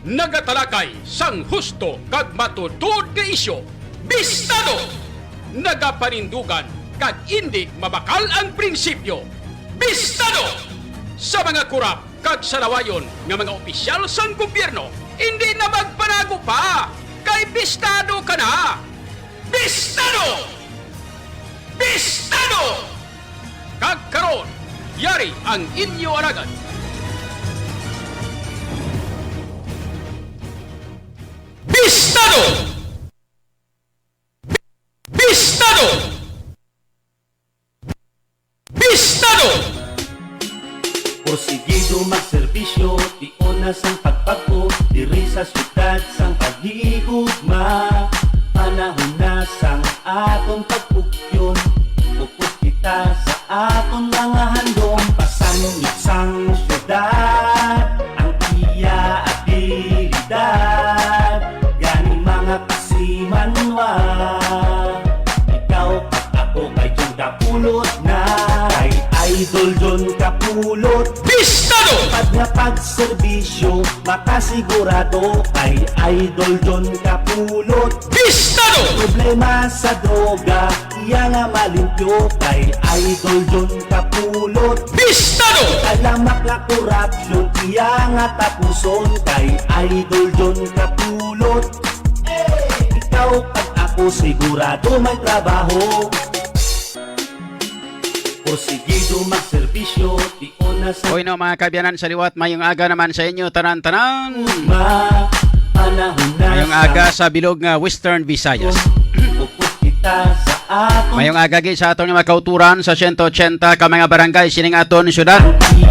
nagatalakay sang husto kag matutod nga isyo, bistado! Nagapanindugan kag hindi mabakal ang prinsipyo, bistado! Sa mga kurap kag salawayon nga mga opisyal sang gobyerno, hindi na magpanago pa, kay bistado ka na! Bistado! Bistado! Kag karon, yari ang inyo alagad. Bistado! Bistado! Bistado! Porsigido magserbisyo, tiuna sang pagpagpo, diri sa syudad sang paghihigugma. Panahon na sang atong pagpugyon, upos kita sa aton mga handom. Pasanit sang syudad, ang iya at abilidad, gani mga kasimanwa. Ikaw at ako kay John Kapulot na, kay Idol John Kapulot. Bistado! Pag nga pagserbisyo, makasigurado kay Idol John Kapulot. Bistado! Problema sa droga, iya nga malimpyo kay Idol John Kapulot. Bistado! Kalamak nga korupsyon, iya nga tapuson kay Idol John Kapulot. Ikaw at ako sigurado may trabaho. Porsigido magserbisyo, tiuna sa Hoy no mga kabiyanan sa liwat, mayong aga naman sa inyo tanan-tanan. panahon na Mayong aga sa bilog nga Western Visayas. upos kita sa aton Mayong aga gid sa aton nga makauturan sa 180 ka mga barangay sining aton syudad.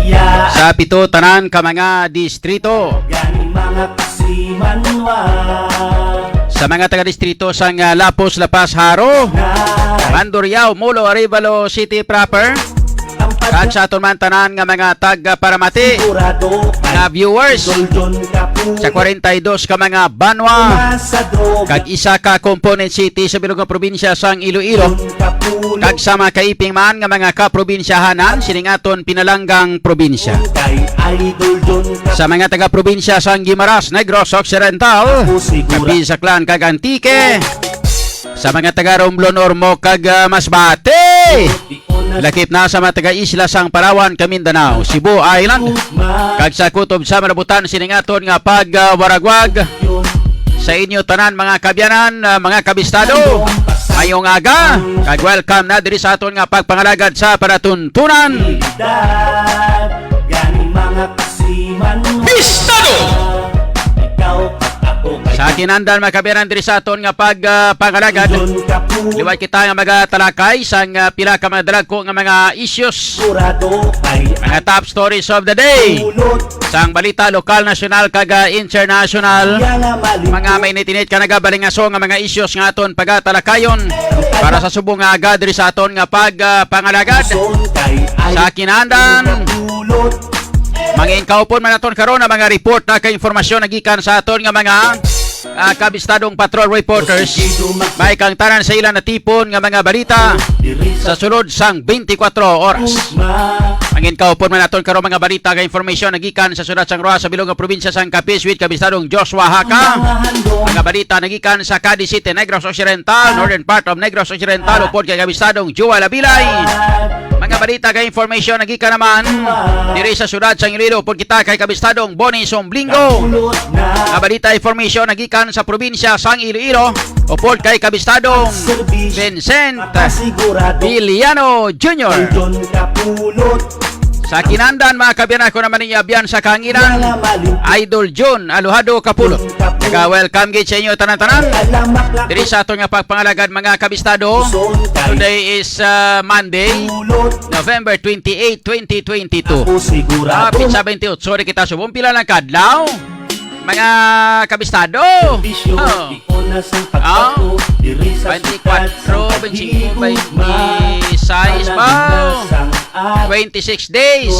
iya. Sa pito tanan ka mga distrito. Gani mga kasimanwa Sa mga taga-distrito sang Lapos, Lapas, Haro, na Mandurriao, Mulo, Arevalo City proper. ang Kag sa aton man tanan nga mga taga-Paramati, pagsigurado mga viewers Idol John Kapulot. sa 42 ka mga Banwa, Sa droga, kag isa ka component city sa bilog nga probinsya sang Iloilo. John Kapulot. Kag sa mga kaiping man nga mga kaprobinsyahanan sining aton pinalanggang probinsya. Kay Idol John Kapulot. Sa mga taga-probinsya sang Guimaras, Negros Occidental, kapi sa Clan kag Antique. Sa mga taga-Romblon, Ormoc kag Masbate. Lakip na sa mga taga-isla sang Palawan, Mindanao, Cebu Island. Kag sa kutob sa malabutan sining aton nga pagwaragwag. Sa inyo tanan mga kabyanan, mga kabistado, mayong aga, kag welcome na diri sa aton nga pagpangalagad sa panatuntunan. Gani mga kasimanwa. Bistado! Ikaw at ako kay Sa kinandan mga kabyanan diri sa aton nga pagpangalagad, John Kapulot. liwat kita nga magatalakay sang pila ka mga dalagko nga mga issues, Sigurado kay mga top stories of the day. Kapulot. Sang balita lokal, nasyonal kag international. Iya nga malimpyo. Mga mainit-init ka nagabalingaso nga mga issues nga aton pagatalakayon para sa subong nga aga diri sa aton nga pagpangalagad. Son kay Sa kinandan, Kapulot. mangin kaupon man aton karon nga mga report na ka-informasyon nagikan sa aton nga mga kabistadong patrol reporters. May kang tanan sa ilan na tipon nga mga balita sa sulod sang 24 oras. Mangin kaupon man aton karon mga balita ka informasyon nagikan sa syudad sang Roa sa bilog nga probinsya sang Capiz with kabistadong Joshua Haka. Mga balita nagikan sa Cadiz City, Negros Occidental, northern part of Negros Occidental, upod kay kabistadong Joel Abilay. Mga balita kay information nagikan naman diri sa syudad sang Iloilo, upod kita kay kabistadong Bonnie Somblingo. Mga balita information nagikan sa probinsya sang Iloilo, upod kay kabistadong Vincent Villano Jr. John Kapulot. Sa kinandan mga kabyanan ko naman ninyo abyan sa kahanginan, Idol John Aluhado Kapulot. Nag-welcome gid sa inyo tanan-tanan diri sa aton nga pagpangalagad mga kabistado. Today is Monday, November 28, 2022. Kapit sa 28, sorry kita subong pila lang kadlaw. Mga kabistado. 24, 25, 26 ba? 26 days.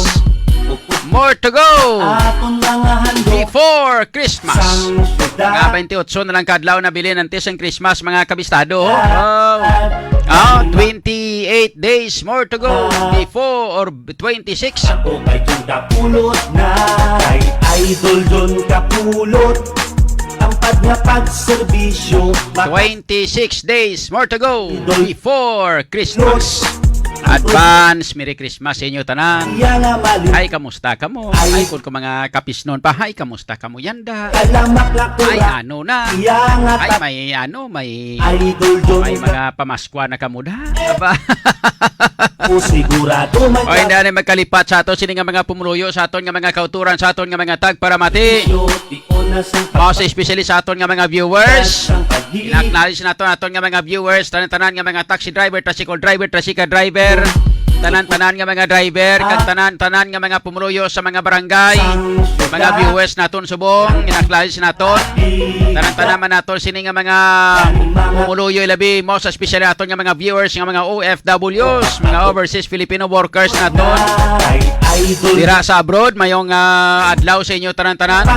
More to go before Christmas. Mga 28 na lang kadlaw na bilhin ng tisang Christmas mga kabistado. 28 days more to go before or 26. Ako kay John Kapulot na kay Idol John Kapulot, tampad nga pagserbisyo. 26 days more to go before Christmas. Advance Merry Christmas sa inyo tanan. Iya nga malin, Ay, kamusta ka mo? Ay, kung ka mga kapisnon pa, ay, kamusta ka mo yanda? kalamak Ay, lakura. ano na? Iya nga Ay, tap, may Idol John may mga pamaskwa na kamo da. Aba. Kapu, sigurado man O hindi na magkalipat sa aton sini nga mga pumuluyo sa aton nga mga kauturan sa aton nga mga tag para mati. Mga sa especially sa aton nga mga viewers. Inacknowledge naton aton nga mga viewers, tanan-tanan nga mga taxi driver, tricycle driver, tricycle driver, tanan-tanan nga mga driver, kag tanan-tanan nga mga pumuluyo sa mga barangay, mga viewers naton subong, inacknowledge naton. Tanan-tanan man naton sini nga mga pumuluyo labi mo sa especially aton nga mga viewers nga mga OFWs, mga overseas Filipino workers naton. Dira sa abroad, mayong adlaw sa inyo tanan-tanan.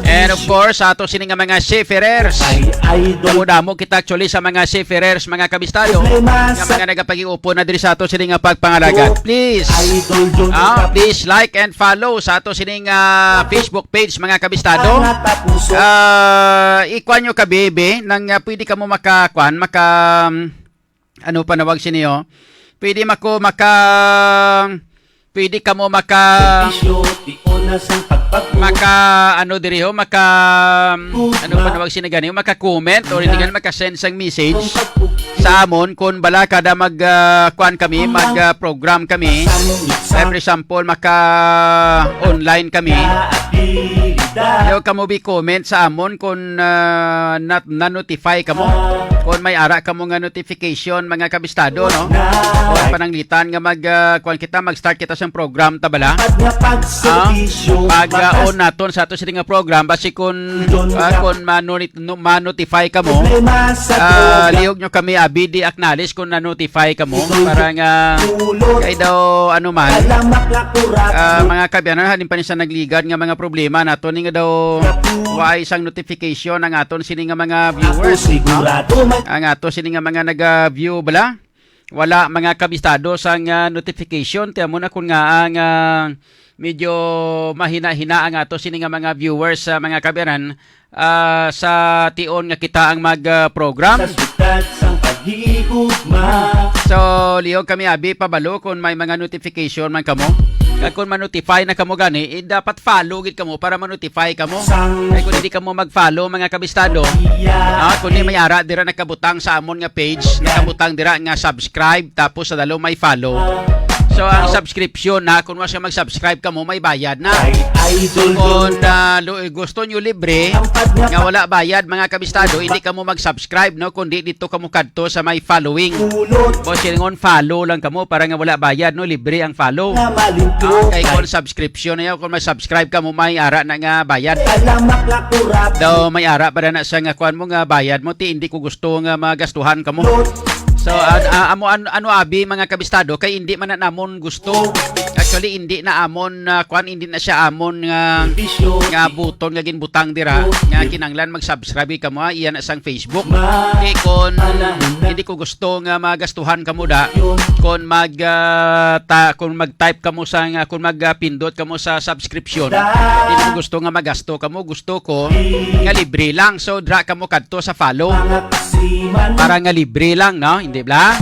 And of course, sa ato sini nga mga seafarers. Damo kita actually sa mga seafarers, mga kabistado, nga mga nagapag-iupo na diri sa ato sini nga pagpangalaga. Please, please like and follow sa ato sini nga Facebook page, mga kabistado. Ikuan nyo ka, baby, nang pwede ka mo ano panawag siniyo? Pwede ka mo ano diri ho ano panawag sinagani maka-comment or hindi gan maka-send sang message sa amon kung bala kada program kami, for example online kami. Yo kamo bi comment sa amon kung na-notify kamo, kung may ara kamo nga notification, mga kabistado, no? Kung pananglitan nga mag-start kita sa program tabala. Pag-on naton sa ato nga program basi kung ma-notify kamo, lihog nyo kami abidi acknowledge kung na-notify kamo para nga kay daw ano man mga kabyanan hanin pa ni sa nagligad nga mga problema naton nga daw wa isang notification ang aton sini nga mga viewers, ang ato sini nga mga nag-view bala wala mga kabistado sang notification tiyan mo na kung nga ang medyo mahina-hina ang ato sini nga mga viewers sa mga kabyanan sa tion nga kita ang mag-program. So lihog kami abi pabalo kung may mga notification man kamo. Kung ma-notify na kamo gani, dapat follow gid kamo para ma-notify kamo. Kaya kung hindi kamo mag-follow mga kabistado, kung di mayara dira nakabutang sa amon nga page, nakabutang dira nga subscribe tapos sa dalo may follow. So ang subscription na kung wala siya mag-subscribe kamo may bayad na. Kung gusto nyo libre nga wala bayad mga kabistado, hindi kamo mag-subscribe no, kundi dito kamo kadto sa may following. O silingon follow lang kamo para nga wala bayad no, libre ang follow. Kay kung subscription na kung may subscribe kamo may ara na nga bayad. Daw may ara para na sa nga kuan mo nga bayad mo ti hindi ko gusto nga magastuhan kamo. So ano abi mga kabistado kay hindi man na namon gusto. Actually hindi na amon hindi na siya amon nga buton nga ginbutang dira nga kinanglan mag-subscribe kamo iyan na sang Facebook. Kon hindi ko gusto nga magastuhan kamo da kon mag-type kamo sa kung magpindot kamo sa subscription. Hindi ko gusto nga magasto kamo, gusto ko nga libre lang. So dra kamo kadto sa follow. Para nga libre lang no, hindi bla?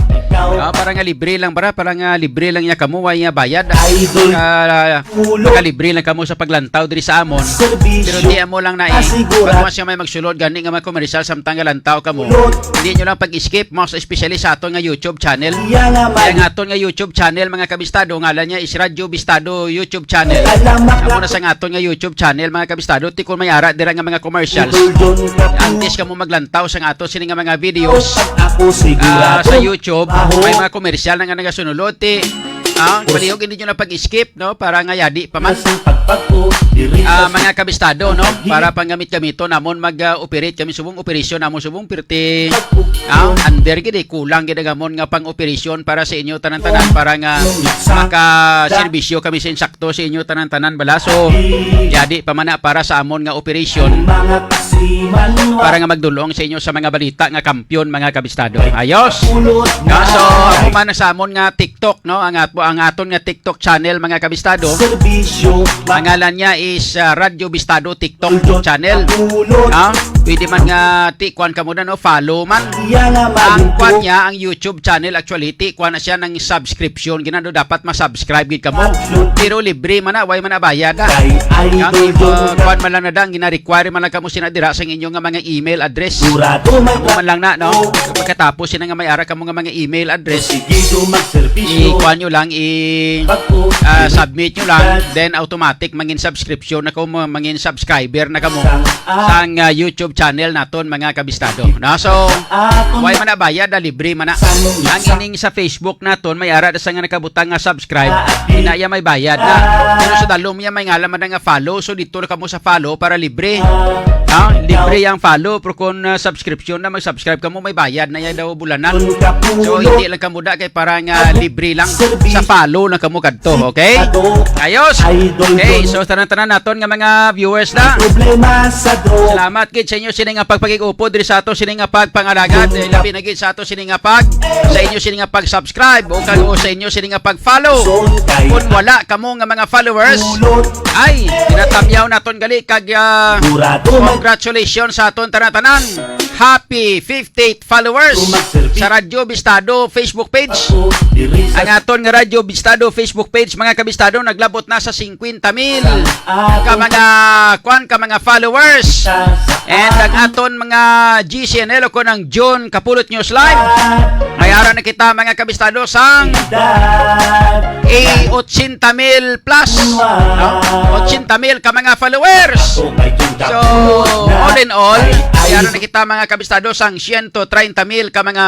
Para nga libre lang para nga libre lang niya kamo way bayad. Baka libre lang kamo sa paglantaw diri sa amon. Pero di amo lang na pag siya may magsulod gani nga mga komersyal samtang lantaw kamo. Hindi nyo lang pag-skip mo sa especially sa aton nga YouTube channel. Kaya nga aton nga YouTube channel mga kabistado ngalan niya is Radyo Bistado YouTube channel. Amo na sa aton nga YouTube channel mga kabistado ti kung may ara dira nga mga commercials. Antes kamo maglantaw sa ato sini nga mga videos sa YouTube may mga komersyal na nga nagasunulod ti palihog hindi nyo na pag-skip no para nga yadi pa man mga kabistado no para panggamit-gamito namon mag-operate kami subong operasyon namon subong pirti under gid kulang gid gamon nga pang-operasyon para sa inyo tanan-tanan para nga maka-serbisyo kami sa insakto sa inyo tanan-tanan bala so yadi pa man para sa amon nga operasyon Si Manuel para nga magdulong sa inyo sa mga balita nga kampiyon mga kabistado. Ayos. pulot So ako man sa amon nga TikTok no, ang aton nga TikTok channel mga kabistado. serbisyo Pangalan niya is Radyo Bistado TikTok channel. pulot Pwede man nga tikwan ka muna no, follow man. iya nga Ang kwan malinto niya, ang YouTube channel actually, tikwan na siya ng subscription. Ginado dapat ma-subscribe gid ka mo. Pero libre man na, way man na bayad na. kay Yang idol kwan man lang na dang, gina-require man lang kamo sinadira sa inyong nga mga email address. Sigurado may Ako man lang na, no? Pagkatapos sila nga may ara kamo nga mga email address, Sige magserbisyo i-kwan nyo lang, Pagko submit nyo lang, then automatic mangin subscription na kamo, mangin subscriber na kamo sa YouTube channel naton mga kabistado. No? So, aton way man na bayad, na libre man na. Ang ining sa Facebook naton, may ara sa nga nakabutang nga subscribe, inaya may bayad na. Pero sa dalom niya may ngalaman na nga follow, so dito na kamo sa follow para libre. Libre yang follow, pero kung subscription na mag-subscribe kamo, may bayad na yan daw bulanan. So, hindi lang kamo da kay para nga libre lang sa follow lang kamo kadto, okay? Ayos! Okay, so tanan-tanan naton nga mga viewers na. Problema sa drog Salamat gid sa inyo sini nga pagpakig-upod diri sa ato sini nga pagpangalagad, labi na gid sa ato sini nga sa inyo sini nga pag-subscribe o sa inyo sini nga pag-follow. kay Kung wala kamo nga mga followers, pulot ay tinatamyaw naton gali kag Sigurado may congratulations sa aton tanan-tanan. Happy 58 followers sa Radyo Bistado Facebook page. pagko diri sa Ang aton nga Radyo Bistado Facebook page mga kabistado naglabot na sa 50,000 ka mga followers. And ang aton mga GCNL o ng John Kapulot News Live, mayara na kita mga kabistado sang 80,000 plus. 80,000 ka mga followers. So, all in all, mayara na kita mga kabistado sang 130,000 ka mga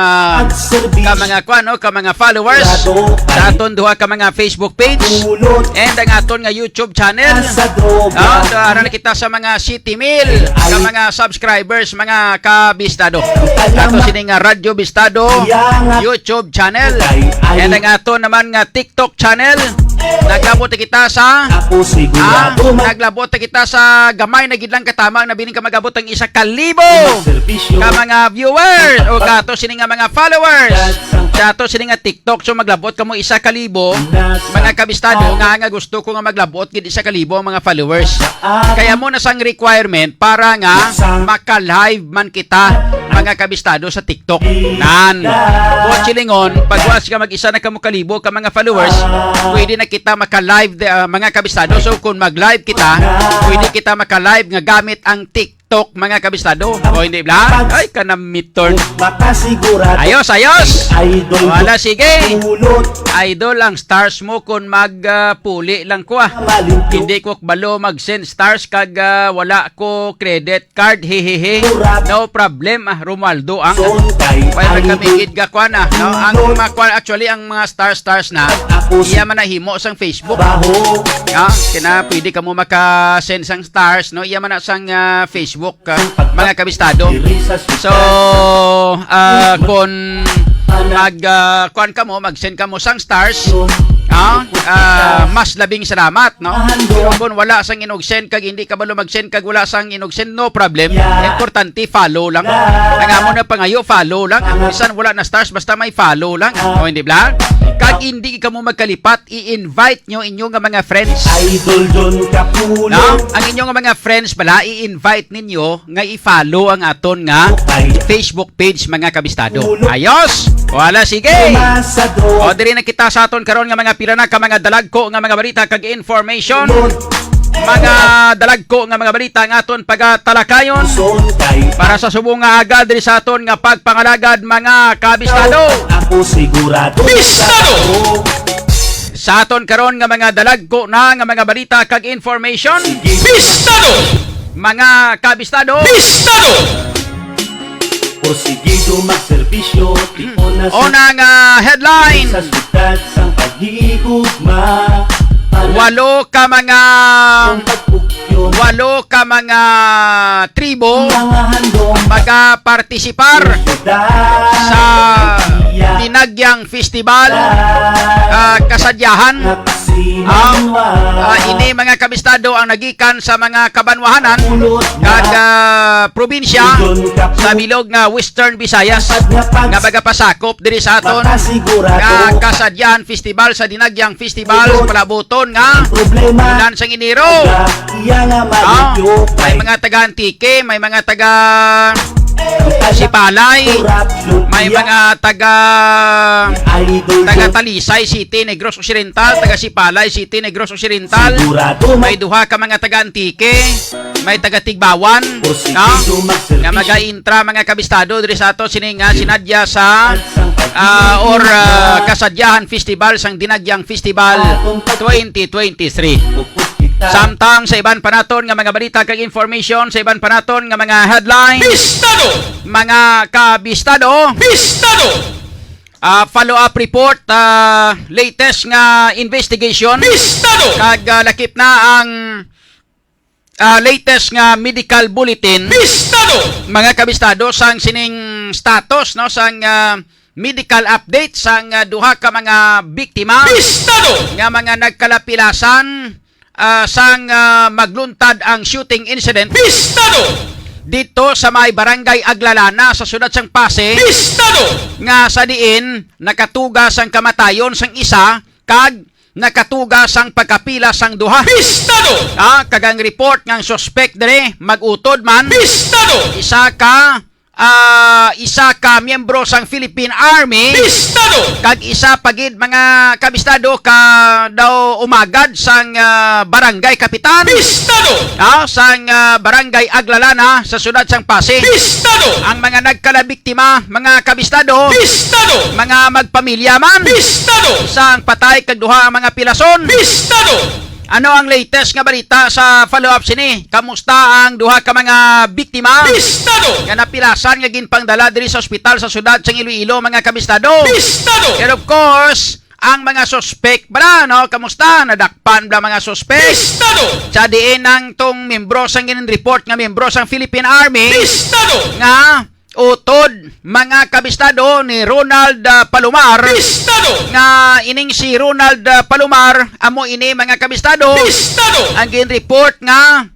followers sa aton duha ka mga Facebook page and ang aton nga YouTube channel. Ara na kita sa mga City Mail ka mga subscribers mga kabistado. Ato sini nga Radyo Bistado YouTube channel and ang aton naman nga TikTok channel. Naglabot kita sa Ako sigurado may naglabot kita sa gamay na gidlang katamang na bining ka magabot ang 1,000 serbisyo ka mga viewers o kato sini nga mga followers. Kato sini nga TikTok so maglabot kamo 1,000 mga kabistado nga gusto ko nga maglabot gid 1,000 ang mga followers. Kaya mo na sang requirement para nga maka-live man kita mga kabistado sa TikTok. Nan. Kung chilingon, pag once ka mag-isa na kamo kalibo ka mga followers, pwede na kita maka-live mga kabistado. So kung mag-live kita, pwede kita maka-live nga gamit ang TikTok mga kabistado. O hindi ba? Ay, kanamiton. makasigurado Ayos. idol Wala, sige. pulot Idol ang stars mo kung magpuli lang ko malinto Hindi ko balo mag-send stars kag wala ko credit card. Hehehe. No problem. Romualdo ang kay Pwede idol kamigid ka kwan no? Ang mga kwan, actually ang mga stars na iya man nahimo sang Facebook. baho Kina pwede ka mo maka-send sang stars no, iya man na sang Facebook mga kabistado. diri sa So kung kwan ka mo, mag-send ka mo sang stars, mas labing salamat, no? Pero kung wala sang inog-send kag hindi ka balo mag-send kag wala sang inog-send, no problem. Importante follow lang. Ang amo na pangayo follow lang. Bisan wala na stars basta may follow lang. O hindi ba? Kag hindi ka mo magkalipat, i-invite nyo inyong mga friends. idol John Kapulot No? Ang inyong mga friends pala, i-invite ninyo nga i-follow ang aton nga Facebook page mga kabistado. Ayos! Wala, sige! sa drog O, diri na kita sa aton karon nga mga pila na ka mga dalagko nga mga balita kag information. Mga dalagko nga mga balita nga aton pagatalakayon kay para sa subong nga agad diri sa aton nga pagpangalagad mga kabistado. Ako sigurado Bistado! Sa aton karon nga mga dalagko na nga mga balita kag information, Bistado! mga kabistado. Bistado! Porsigido magserbisyo tipo na Una nga headline, sa syudad sang paghihigugma walo ka mga pagpukyo tribo mga handong magapartisipar sa Dinagyang Festival kasadyahan. Ini mga kabistado ang nagikan sa mga kabanwahanan kag probinsya sa bilog nga Western Visayas nga bagapasakop diri sa aton nga kasadyahan festival sa Dinagyang Festival palabuton nga bulan sang Enero. May mga taga Antique, may mga taga Sipalay, may mga taga Talisay City, Negros Occidental, taga Sipalay City, Negros Occidental, may duha ka mga taga Antique, may taga Tigbawan, nga mag-intra mga kabistado diri sa ato sining sinadya sa kasadyahan festival sang Dinagyang Festival 2023. Samtang sa iban panaton nga mga balita kag information, sa iban panaton nga mga headlines, Bistado! mga kabistado, Bistado! follow-up report, latest nga investigation, Bistado! kag lakip na ang latest nga medical bulletin, Bistado! mga kabistado, sang sining status no sang medical update sang duha ka mga biktima Bistado! nga mga nagkalapilasan sang magluntad ang shooting incident Bistado! dito sa may barangay Aglalana sa syudad sang Pasig Bistado! nga sa diin nakatugas ang kamatayon sang isa kag nakatugas ang pagkapila sang duha. Bistado! Kagang report ng suspect dire magutod man Bistado! isa ka miyembro sang Philippine Army Bistado! kag isa pagid mga kabistado ka daw umagad sang barangay kapitan Bistado! sang barangay Aglalana sa syudad sang Pasig. Bistado! Ang mga nagkalabiktima mga kabistado Bistado! mga magpamilya man Bistado! isang patay kag duha ang mga pilason. Bistado! Ano ang latest nga balita sa follow-up sini? Kamusta ang duha ka mga biktima Bistado! nga napilasan nga ginpangdala diri sa ospital sa syudad sang Iloilo mga kabistado? Bistado! And of course, ang mga suspect bala, no? Kamusta? Nadakpan ba mga suspect? Bistado! Sa diin ang tong membro sang report nga membro sang Philippine Army Bistado! nga utod mga kabistado ni Ronald Palomar Bistado! nga ining si Ronald Palomar amo ini mga kabistado Bistado! ang gin-report nga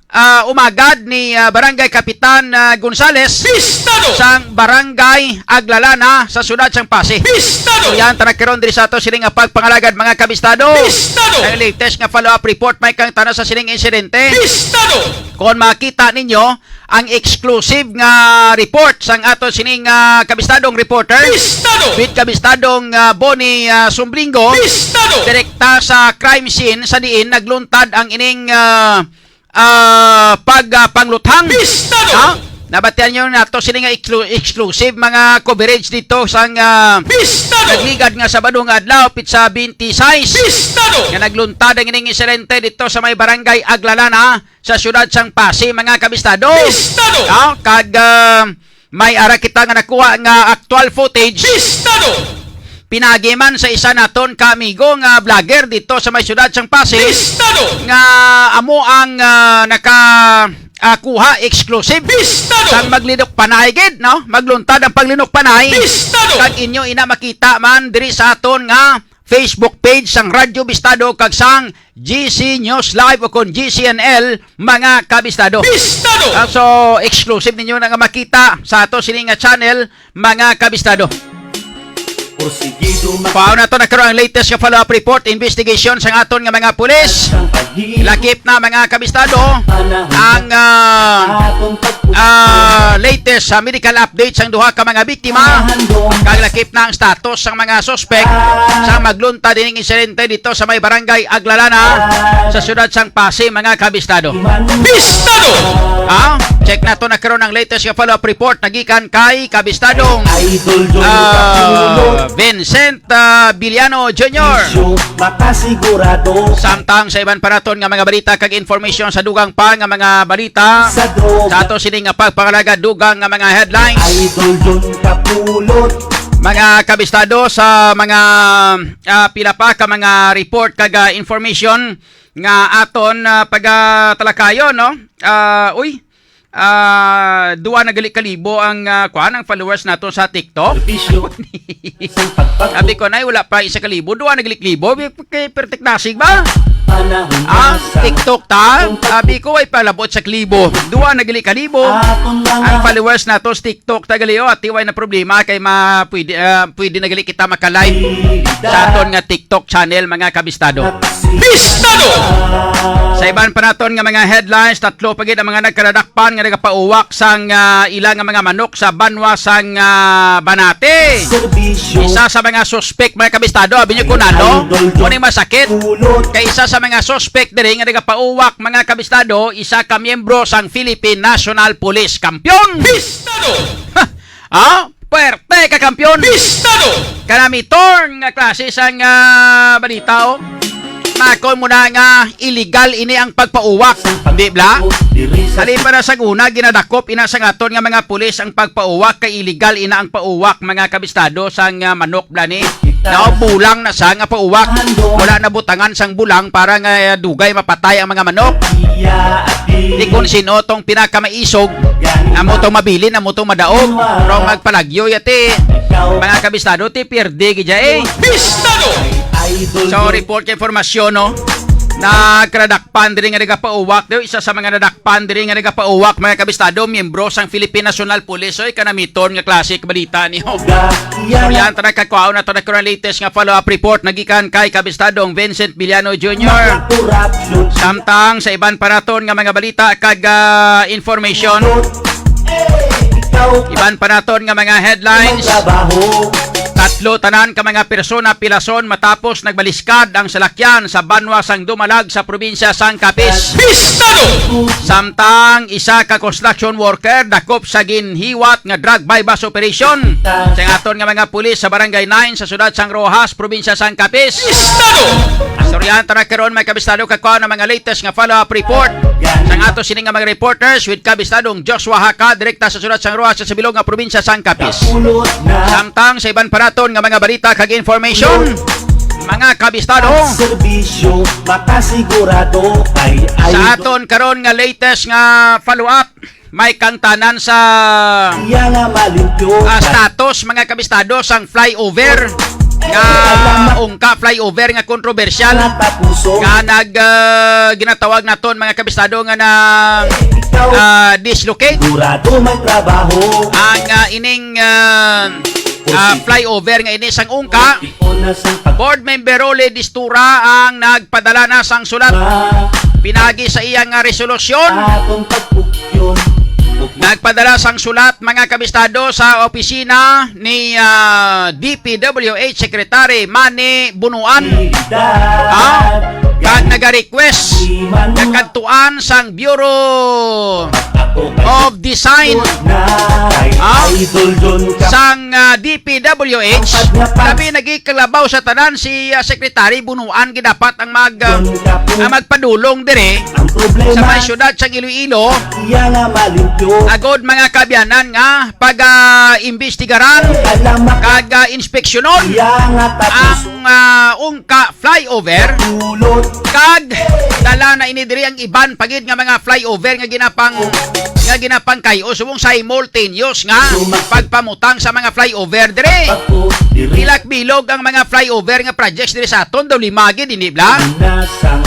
umagad ni Barangay Kapitan Gonzales Bistado! sang Barangay Aglalana sa syudad sang Pasig. Bistado! So yan, tanakiron diri sa ato sining nga pagpangalagad mga kabistado. Bistado! Ang latest nga follow-up report may kang tanong sa sining insidente. Bistado! Kung makita ninyo ang exclusive nga report sang ato sining kabistadong reporter Bistado! with kabistadong Bonnie Sumblingo Bistado! direkta sa crime scene sa diin nagluntad ang ining pagpangluthang. Bistado! Nabatian nyo na ito sila nga exclusive mga coverage dito sang Bistado! nagligad nga sa badong adlaw pitsa 26 Bistado! nga nagluntad ang ining insidente dito sa may barangay Aglalana sa syudad sang Pasig mga kabistado. Bistado! Kag may ara kita nga nakuha nga actual footage Bistado! pinagiman sa isa naton ka amigo nga vlogger dito sa may syudad sang Pasig Bistado! nga amo ang kuha exclusive Bistado! sang maglinok panay gid no magluntad ang paglinok panay Bistado! kag inyo ina makita man diri sa aton nga Facebook page sang Radyo Bistado kag sang GC News Live o kon GCNL mga kabistado. Bistado! So exclusive ninyo na nga makita sa ato sining nga channel mga kabistado. Paano na ito nagkaroon ang latest nga follow-up report investigation sa aton nga mga pulis. Lakip na mga kabistado ang latest medical update sang duha ka mga biktima kag lakip na ang status sang mga suspect sa magluntad dining insidente dito sa may barangay Aglalana sa syudad sang Pasig mga kabistado. Bistado! Check na ito nagkaroon ang latest nga follow-up report nagikan kay kabistadong Vincent Biliano Jr. Makasigurado Samtang sa iban panaton nga mga balita kag information sa dugang pa nga mga balita sa droga. sa ato sining nga pagpangalaga dugang nga mga headlines Idol John Kapulot. mga kabistado sa mga pila pa ka mga report kag information nga aton pagatalakayon no. duwa na gali kalibo ang kuan ang followers nato sa TikTok. Serbisyo sa pagbago. Sabi ko na wala pa 1,000 duwa na gali kalibo. Kay perfect nasig ba? Panahon Ang na sa TikTok ta, sabi ko ay palabot sa klibo. Duwa na gali kalibo. atong mga Ang followers nato sa TikTok ta gali at tiway na problema kay pwede na gali kita maka-live sa aton nga TikTok channel mga kabistado. Bistado! Sa iban pa naton nga mga headlines, tatlo pagid ang mga nagkaradakpan nga nagapauwak sang ilang nga mga manok sa banwa sang Banate. Serbisyo Isa sa mga suspect mga kabistado, abi nyo kunano, kuning masakit. pulot Kay isa sa mga suspect diri nga nagapauwak mga kabistado, isa ka miyembro sang Philippine National Police. Kampyon! Bistado! Puerte ka kampyon! Bistado! Kanami torn nga klase sang balita o. Makon mo na nga illegal ini ang pagpauwak. Di ba? diri sa Sali para sa una, ginadakop ina sa ngaton nga mga pulis ang pagpauwak kay illegal ina ang pauwak mga kabistado sang manok blani. Now bulang na sa nga pauwak. Wala na butangan sang bulang para nga dugay mapatay ang mga manok. iya at Di kung sino tong pinakamaisog, amo tong mabilin, amo tong madaog. Pero magpalagyo yate. Mga kabistado ti pierde gidya eh. Bistado! idol So report kay informasyon no. Nagkradakpan diri nga nagapauwak daw isa sa mga nadakpan diri nga nagapauwak mga kabistado miyembro sang Philippine National Police oy kanamiton nga classic balita niyo. Suryan ta nagkakwaon na to na latest nga follow-up report nagikan kay kabistadong Vincent Villano Jr. corruption Samtang sa iban pa naton nga mga balita kag information, ikaw iban pa naton nga mga headlines. trabaho Tatlo tanan ka mga persona pilason matapos nagbaliskad ang salakyan sa banwa sang Dumalag sa probinsya sang Capiz. Bistado! Samtang isa ka construction worker dakop sa ginhiwat nga drug bypass operation sa aton nga mga pulis sa barangay 9 sa siyudad sang Rojas, probinsya sang Capiz. Bistado! Storyan tara karon may kabistado kakao ng mga latest nga follow-up report sang ato sining nga mga reporters with kabistadong Joshua Haka direkta sa siyudad sang Rojas sa Sibilog nga probinsya sang Capiz. pulot na Samtang sa iban paraton nga mga balita kag information, mga kabistado, serbisyo makasigurado kay sa idol aton karon nga latest nga follow-up, may kangtanan sa iya nga malimpyo status mga kabistado sang flyover nga ungka flyover nga kontrobersyal natapuso nga ginatawag naton mga kabistado nga na ikaw dislocate sigurado may trabaho ang ining flyover nga ini sang ungka. una sang Board member Rolly Distura ang nagpadala na sang sulat pinagi sa iyang resolusyon. atong pagpukyon Nagpadala sang sulat mga kabistado sa opisina ni DPWH Secretary Manny Bunuan. Kag naga-request nagkantuan sang Bureau of Design idol John sang DPWH. Labi nagikalabaw sa tanan si Secretary Bunuan gidapat ang magpadulong dire ang sa problema may syudad sang Iloilo. iya nga malimpyo Agod mga kabyanan nga pag-imbestigaran alamak kag inspeksyonon iya nga tapos ang ungka flyover pulot kag dala na ini diri ang iban pagid nga mga flyover nga ginapang kayo subong simultaneous nga pagpamutang sa mga flyover dire. ako diri Ilak bilog ang mga flyover nga projects dire sa aton daw limagid ini bla. na sang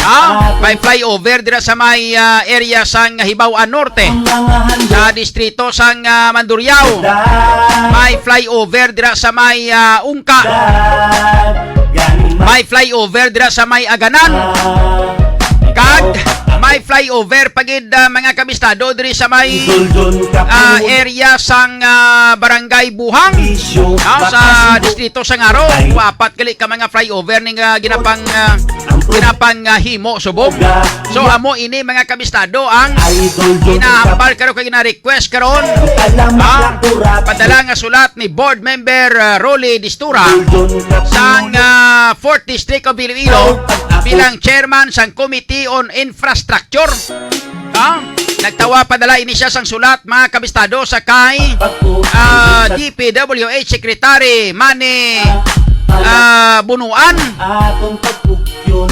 May flyover dira sa may area sang Hibaw-an Norte mga handa sa distrito sang Mandurriao. May flyover dira sa may ungka. May flyover dira sa may Aganan. Kag may flyover pagid mga kabistado diri sa may area sang Barangay Buhang. Sa distrito sang Aro. Apat kali ka mga flyover ning ginapang himo subong. So amo ini mga kabistado ang ginahambal karon kay gina-request karon padala nga sulat ni board member Rolly Distura sang 4th District of Iloilo bilang chairman sang Committee on Infrastructure. Nagtawa padala ini siya sang sulat mga kabistado sa kay DPWH Secretary Manny Bunuan. atong pagpukyon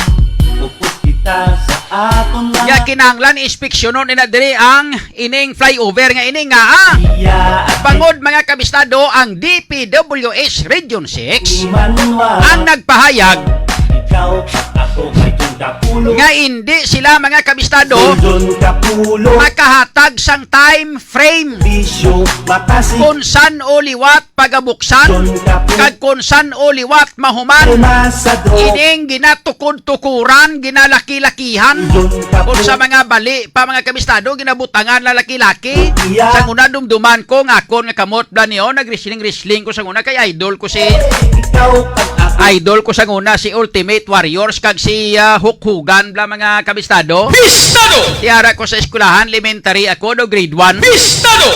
upos kita sa aton Nga nga kinahanglan inspeksyonon ina diri ang ining flyover nga ini nga iya at Bangod mga kabistado ang DPWH Region 6 Imanwa ang nagpahayag ikaw at ako kay John Kapulo nga hindi sila mga kabistado John Kapulo makahatag sang time frame bisyo makasi kung san o liwat pagabuksan John Kapulo kag kung san o liwat mahuman nasa do ining ginatukod-tukuran ginalaki-lakihan John kung sa Kapulo mga bali pa mga kabistado ginabutangan na laki-laki Iya. sa una dumduman ko nga akon nga kamot bla niyo nag-wrestling ko sa una kay idol ko si ikaw at ako idol ko sa una si Ultimate Warriors kag si Hulk Hogan bla mga kabistado Bistado! tiara ko sa eskwelahan elementary ako do grade 1 Bistado!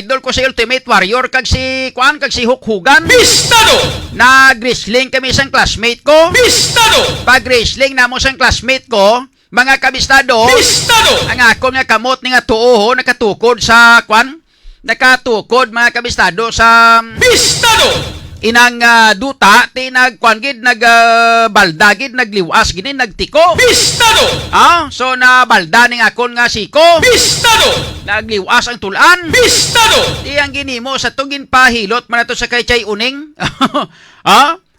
idol ko si Ultimate Warrior kag si kag si Hulk Hogan Bistado! nag-wrestling kami isang classmate ko Bistado! pag wrestling namo sang classmate ko mga kabistado Bistado! ang akon nga kamot ni nga tuoho nakatukod sa nakatukod mga kabistado sa Bistado! inang duta ti nagkwan gid baldagid nagliwas gini nagtiko Bistado! so na balda ning akon nga siko Bistado! nagliwas ang tulan Bistado! di ang ginimo sa tugin pahilot man ato sa kay Chay Uning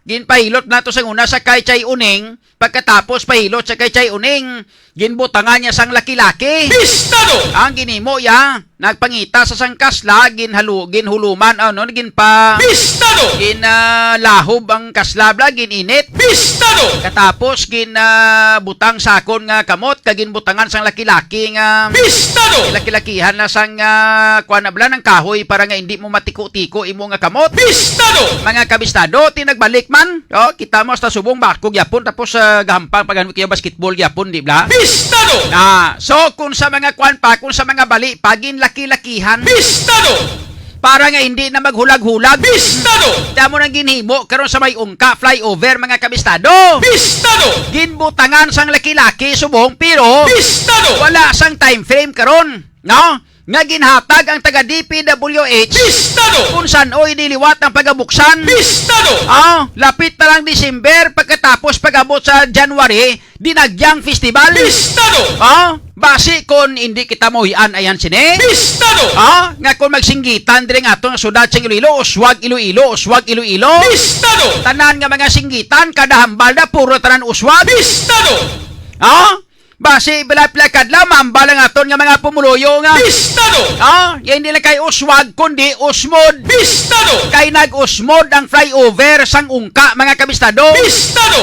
ginpahilot nato sa una sa kay Chay Uning pagkatapos pahilot sa kay Chay Uning ginbutangan niya sang laki-laki Bistado! ang ginimo ya nagpangita sa sangkasla ginhuluman ginpa Bistado! lahob ang kaslabla gininit Bistado! katapos butang sakon nga kamot kaginbutangan sang laki-laki nga Bistado! laki-lakihan na sang kuanabla ng kahoy para nga hindi mo matiko-tiko imo nga kamot Bistado! mga kabistado tinagbalik man kita mo sa subong barko gyapon tapos gahampang pagano kaya basketball gyapon di bla Bistado! so kung sa mga kung sa mga bali pagin laki-lakihan Bistado! para nga hindi na maghulag-hulag Bistado! Damo nang ginhimo karon sa may ungka flyover mga kabistado Bistado! ginbutangan sang laki-laki subong pero Bistado! wala sang time frame karon nga ginhatag ang taga DPWH Bistado! kung saan oy niliwat ang pagabuksan Bistado! lapit na lang December pagkatapos pagabot sa January dinagyang festival Bistado! basi kon hindi kita mohian ayan sine Bistado! nga kung magsinggitan dire nga atong sudad sa Iloilo uswag Iloilo Bistado! tanan nga mga singgitan kada hambal na puro tanan uswag Bistado! basi bilapilakad lang mambal ang aton nga mga pumuluyo nga Bistado! yan hindi lang kay uswag kundi usmod Bistado! kay nag-usmod ang flyover sang ungka mga kabistado Bistado!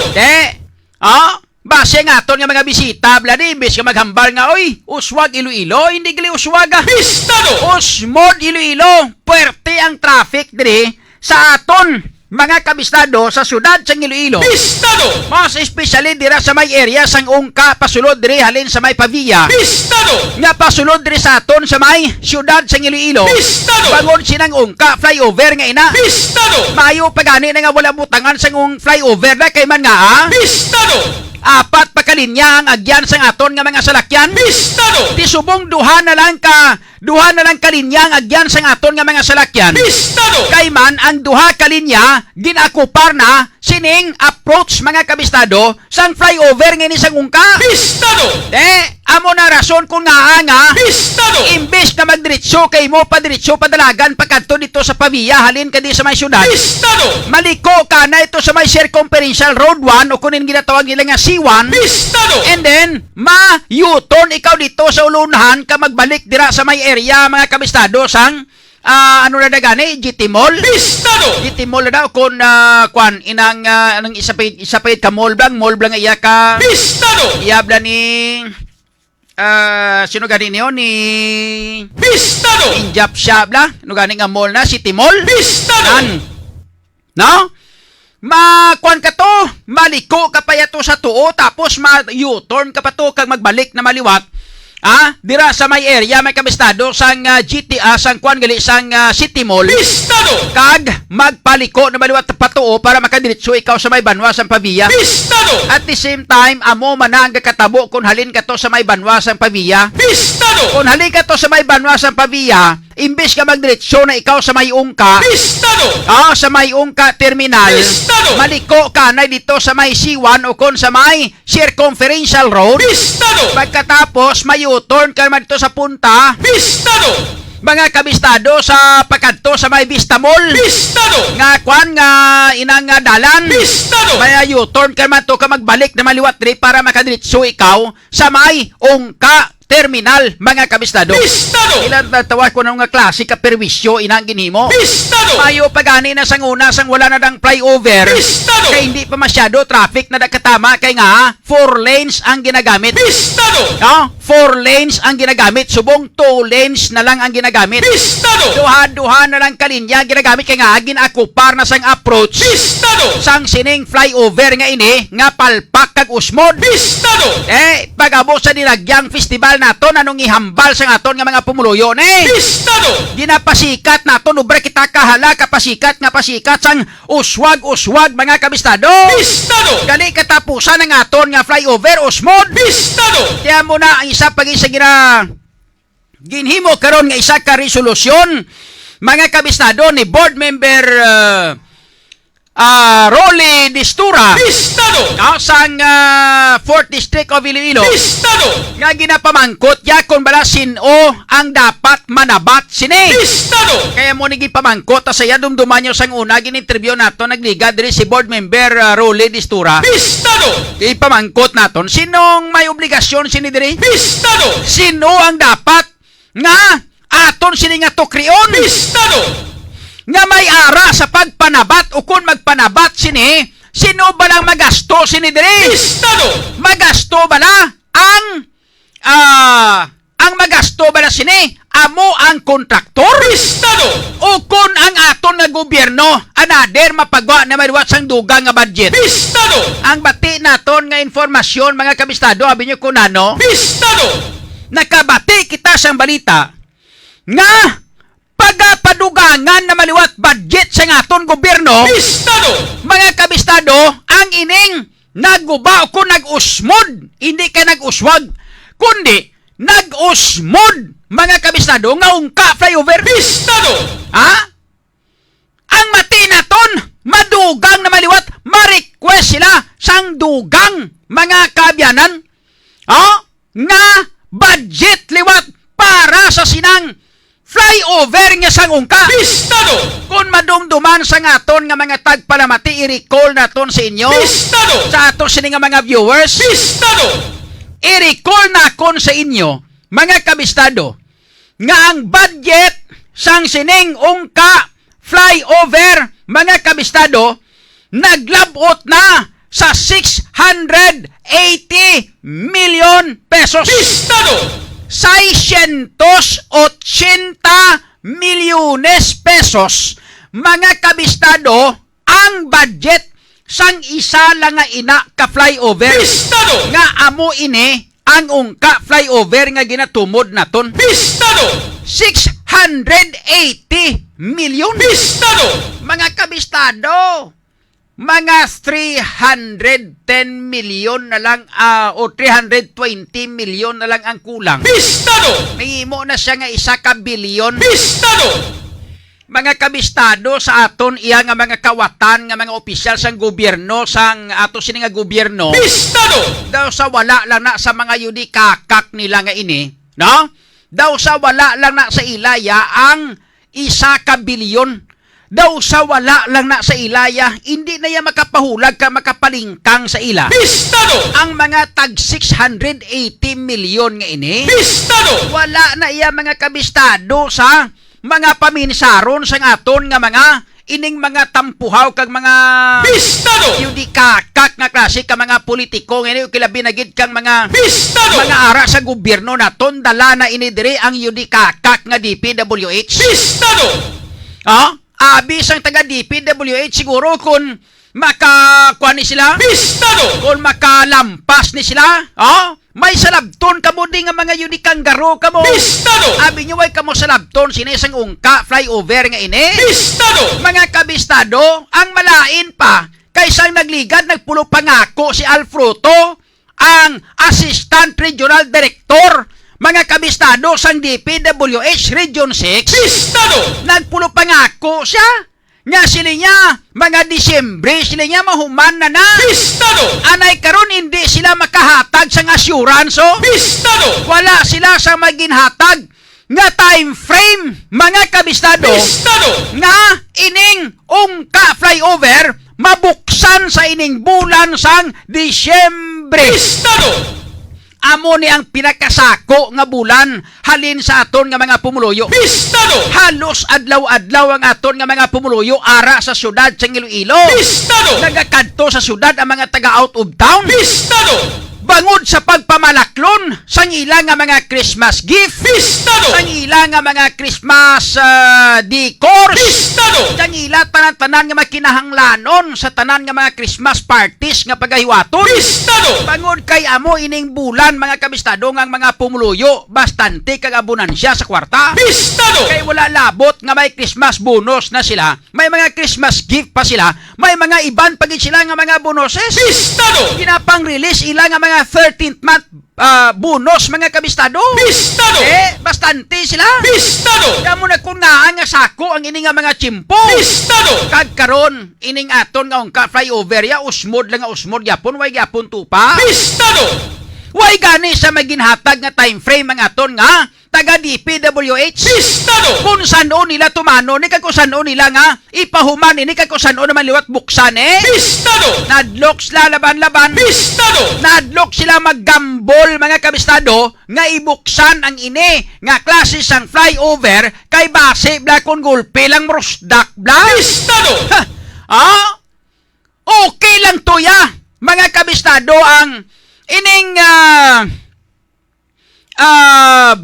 base nga aton nga mga bisita bladi imbes nga maghambal nga oy uswag Iloilo hindi gali uswag Bistado! usmod Iloilo puwerte ang traffic dire sa aton mga kabistado sa syudad sa Iloilo Bistado! mas especially dira sa may area sang ungka pasulod dire halin sa may Pavia Bistado! nga pasulod dire sa aton sa may syudad sa Iloilo Bistado! bangon sinang ungka flyover nga ina Bistado! maayo pagani na nga wala butangan sang flyover na kay man nga Bistado! apat pa kalinya ang agyan sang aton nga mga salakyan Bistado! ti subong duha na lang kalinya ang agyan sang aton nga mga salakyan Bistado! kay man ang duha kalinya ginakupar na sining approach mga kabistado sang flyover nga ni sang ungka Bistado! amo na rason kung nga Bistado! imbes na magdiretso kay mo padiretso padalagan pagkadto dito sa Pavia halin ka di sa may syudad Bistado! maliko ka na ito sa may circumferential road 1 o kunin ginatawag nila nga C1 Bistado! and then ma-U-turn ikaw dito sa ulunahan ka magbalik dira sa may area mga kabistado sang ano na gani GT Mall Bistado! GT Mall na daw kung inang anong isapit ka mall blang iya ka Bistado! iyabla ni sino gani niyo ni Bistado! Injap siya bla ano gani nga mall na City Mall Bistado! no makwan ka to maliko ka pa yato sa tuo tapos ma-U-turn ka pa to kag magbalik na maliwat dira sa may area may kabistado sang GTA sang kwan gali sang City Mall Bistado! kag magpaliko na maliwat pa tuo para makadiretso ikaw sa may banwa sang Pavia Bistado! at the same time amo manang katabo kung halin ka to sa may banwa sang Pavia Bistado! kung halin ka to sa may banwa sang Pavia imbes ka magdiretso na ikaw sa may ungka, Bistado! sa may ungka terminal, Bistado! maliko ka na dito sa may C1 o kung sa may circumferential road. Bistado! Pagkatapos, may U-turn ka naman dito sa punta, Bistado! mga kabistado sa pagkadto sa may Vista Mall. Bistado! Nga kwan nga inang nga dalan. Bistado! May U-turn ka naman to ka magbalik na maliwat diri para makadiretso ikaw sa may ungka terminal, mga kabistado. Bistado! Ilan tawag ko ng nga klase ka perwisyo inang ginhimo. Bistado! Mayo pagani na sang una sang wala na dang flyover. Bistado! Kay hindi pa masyado traffic na nakatama kay nga 4 lanes ang ginagamit. Bistado! 4 lanes ang ginagamit, subong 2 lanes na lang ang ginagamit. Bistado! Duha-duha na lang kalinya ginagamit kay nga ginakupar na sang approach Bistado! sang sining flyover nga ini nga palpak kag usmod. Bistado! Pag-abo sa nilagyang festival naton anong ihambal sa aton nga mga pumuluyo Bistado! ginapasikat naton ubre kita kahala kapasikat nga pasikat sang uswag-uswag, mga kabistado. Bistado! Gali katapusan ng aton nga flyover usmod. Bistado! Kaya mo na ang isa pag isa ginhimo karon nga isa ka resolusyon, mga kabistado, ni board member Rolly Distura Bistado! sang 4th District of Iloilo Bistado! nga ginapamangkot ya kung bala sino ang dapat manabat sini. Bistado! Kaya mo nigi pamangkot sa iya dumduman nyo sang una gin-interview nato nagliga diri si board member Rolly Distura. Bistado! Ipamangkot naton sinong may obligasyon sini diri? Bistado! Sino ang dapat nga aton sini nga tukrion? Bistado! Nga may ara sa pagpanabat o kung magpanabat sini, sino ba lang magasto sini diri? Bistado! Magasto bala ang magasto bala sini amo ang kontraktor? Bistado! O kung ang aton nga gobyerno anader mapagawa na maliwat sang dugang nga budget? Bistado! Ang bati naton nga informasyon, mga kabistado, abi nyo kung ano, Bistado! nakabati kita sang balita nga pagapadugangan na maliwat budget sa aton gobyerno, Bistado! mga kabistado, ang ining nagguba o kung nag-usmod, hindi ka nag-uswag, kundi nag-usmod, mga kabistado, nga ungka flyover. Bistado! Ang mati naton, madugang na maliwat, ma-request sila sang dugang, mga kabyanan, nga budget liwat para sa sinang flyover nga sang ungka. Bistado! Kung madumduman sa aton nga mga tagpalamati, i-recall naton sa inyo, Bistado! sa aton sini nga mga viewers, Bistado! i-recall na kon sa inyo, mga kabistado, nga ang budget sang sining ungka flyover, mga kabistado, naglabot na sa 680 million pesos. Bistado! 680 milyones pesos, mga kabistado, ang budget sang isa lang nga ina ka flyover. Bistado! Nga amo ini ang ungka flyover nga ginatumod naton. Bistado! 680 milyon. Bistado! Mga kabistado, mga 310 milyon na lang o 320 milyon na lang ang kulang. Bistado! Nahimo na siya nga isa ka bilyon. Bistado! Mga kabistado sa aton iya nga mga kawatan nga mga opisyal sang gobyerno sang ato sini nga gobyerno. Bistado! Daw sa wala lang na sa mga yudi kakak nila nga ini, no? Daw sa wala lang na sa ilaya ang isa ka bilyon. Daw sa wala lang na sa ilaya, hindi na iya makapahulag ka makapalingkang sa ila. Bistado! Ang mga tag 680 milyon nga ini, Bistado! wala na iya mga kabistado sa mga paminsaron sa aton nga mga ining mga tampuhaw kag mga Bistado! yudi kakak nga klase ka mga politiko nga ini kilabi na gid kang mga Bistado! ara sa gobyerno naton dala na ini diri ang yudi kakak nga DPWH. Bistado! Abi sang taga DPWH siguro kung makakuha ni sila, Bistado! kung makalampas ni sila, may salabton ka mo nga mga yudi kanggaro ka mo. Bistado! Abi nyo ay kamo salabton sinesang ungka flyover nga ini. Bistado! Mga kabistado, ang malain pa kaysang nagligad nagpulo pangako si Alfruto, ang Assistant Regional Director, mga kabistado sang DPWH Region 6, Bistado! nagpulo pangako siya nga sila niya mga Disyembre sila niya mahuman na na. Bistado! Anay karon hindi sila makahatag sang assurance. Bistado! Wala sila sa maginhatag nga time frame mga kabistado Bistado! nga ining ungka flyover mabuksan sa ining bulan sang Disyembre. Bistado! Amo ni ang pinakasako nga bulan halin sa aton nga mga pumuluyo. Bistado! Halos adlaw-adlaw ang aton nga mga pumuluyo ara sa syudad sa Iloilo. Bistado! Nagakadto sa syudad ang mga taga out of town. Bistado! Bangod sa pagpamalaklon sang ilang nga mga Christmas gift. Bistado! Sang ilang nga mga Christmas decors. Bistado! Sang ila tanan-tanan nga makinahanglanon sa tanan nga mga Christmas parties nga pagahiwaton. Bistado! Bangod kay amo ining bulan mga kabistado nga mga pumuluyo bastante kag abunansya sa kwarta. Bistado! Kay wala labot nga may Christmas bonus na sila, may mga Christmas gift pa sila, may mga iban pagid sila nga mga bonuses. Bistado! Ginapang-release ila nga mga 13th month bonus mga kabistado. Bistado! Bastante sila. Bistado! Kaya mo na kung naan nga sako ang ini nga mga chimpo. Bistado! Kag karon ining aton nga ungka flyover ya usmod lang nga usmod yapon way yapon tupa. Bistado! Way gani sa maginhatag nga time frame ang aton nga taga DPWH. Bistado! Kung saan-o nila tumano, ni kung saan-o nila nga ipahuman, ni kung saan-o naman liwat buksan Bistado! Nadlok sila laban-laban. Bistado! Nadlok sila maggambol mga kabistado nga ibuksan ang ini nga klase sang flyover kay base bla kung gulpe lang rusdak bla. Bistado! Okay lang to ya mga kabistado ang ining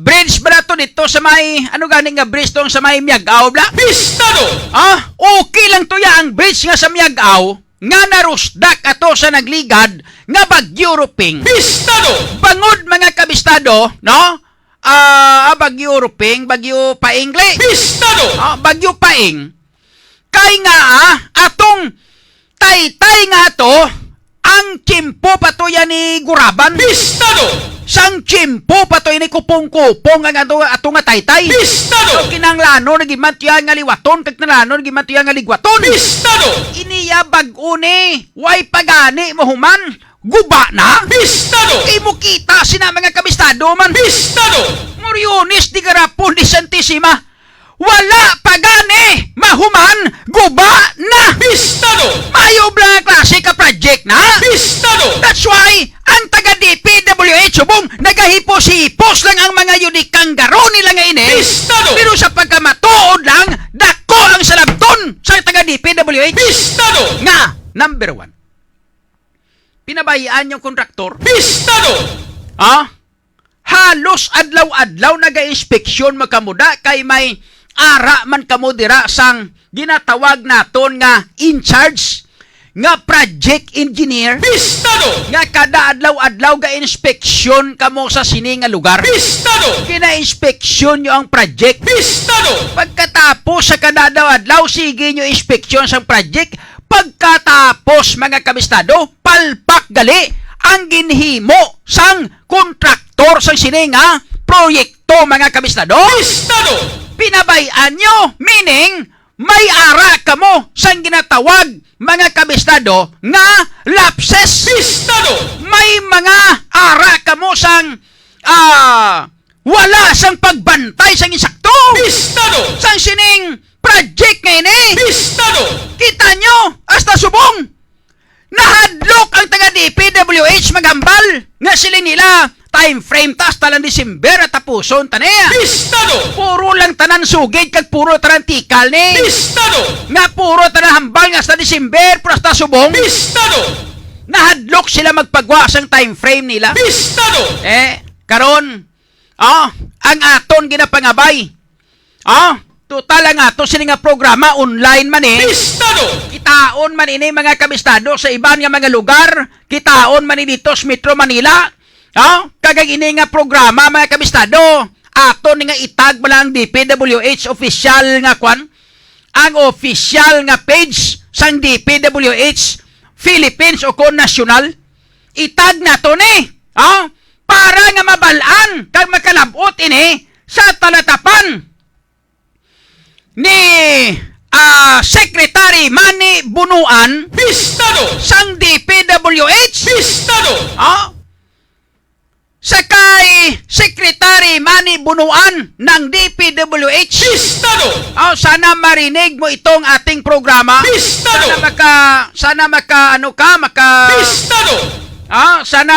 bridge ba na to dito sa may, ano ganing nga bridge tong sa may Miagaw, bla? Bistado! Okay lang to ya ang bridge nga sa Miagaw, nga narusdak ato sa nagligad, nga Bagyo Ruping. Bistado! Bangod mga kabistado, no? Bagyo Ruping, Bagyo Paingli. Bistado! Bagyo Paing. Kay nga, atong taytay nga to, ang chimpo pa to yan ni Guraban. Bistado! Sang chimpo pa to ini kupong-kupong ang ato nga taytay. Bistado! So kinanglano nagimatyan nga liwaton kag nalano nagimatyan nga ligwaton. Bistado! Iniya bag-o ni way pagani mahuman guba na. Bistado! Kay mo kita sina mga kabistado man. Bistado! Moriones di garapon di Santissima. Wala pagani mahuman guba na. Bistado! Mayo bla klase ka project na. Bistado! That's why ang taga DPWH subong nagahipos-hipos lang ang mga unikang garo nila nga ini. Bistado! Pero sa pagkamatuod lang, dako ang salabton sa taga DPWH. Bistado! Nga, number 1, pinabayaan yung kontraktor. Bistado! Halos adlaw-adlaw naga-inspeksyon magkamuda kay may ara man kamo dira sang ginatawag naton nga in charge nga project engineer. Bistado! Nga kada adlaw-adlaw ga-inspeksyon kamo sa sini nga lugar. Bistado! Kina-inspeksyon nyo ang project. Bistado! Pagkatapos sa kada adlaw-adlaw, sige nyo inspeksyon sa project. Pagkatapos, mga kabistado, palpak gali ang ginhimo sang kontraktor sang sini nga proyekto, mga kabistado. Bistado! Pinabayaan nyo, meaning may ara kamo sang ginatawag mga kabistado nga lapses. Bistado! May mga ara kamo sang wala sang pagbantay sang insakto. Bistado! Sang sining project ngayon Bistado! Kita nyo, hasta subong nahadlok ang taga DPWH magambal nga sila nila time frame tas talang December at tapuson taneya. Bistado! Puro lang tanan sugid kag puro tanan tikal ni. Bistado! Nga puro tanan hambal nga sa December pero hasta subong. Bistado! Nahadlok sila magpagwa sang time frame nila. Bistado! Karon, ang aton ginapangabay. Total ang ato sila nga programa online man Bistado! Kitaon man ini mga kabistado sa iban nga mga lugar. Kitaon man dito sa Metro Manila. Kagag ini nga programa mga kabistado. Aton nga itag bala ang DPWH official nga kwan. Ang official nga page sang DPWH Philippines o kon national. Itag na to ni. Para nga mabalaan kag makalab ini sa talatapan ni Secretary Manny Bunuan Bistado! sang DPWH. Bistado! Sakay Secretary Manny Bunuan ng DPWH. Bistado! Sana marinig mo itong ating programa. Bistado! Sana Bistado! sana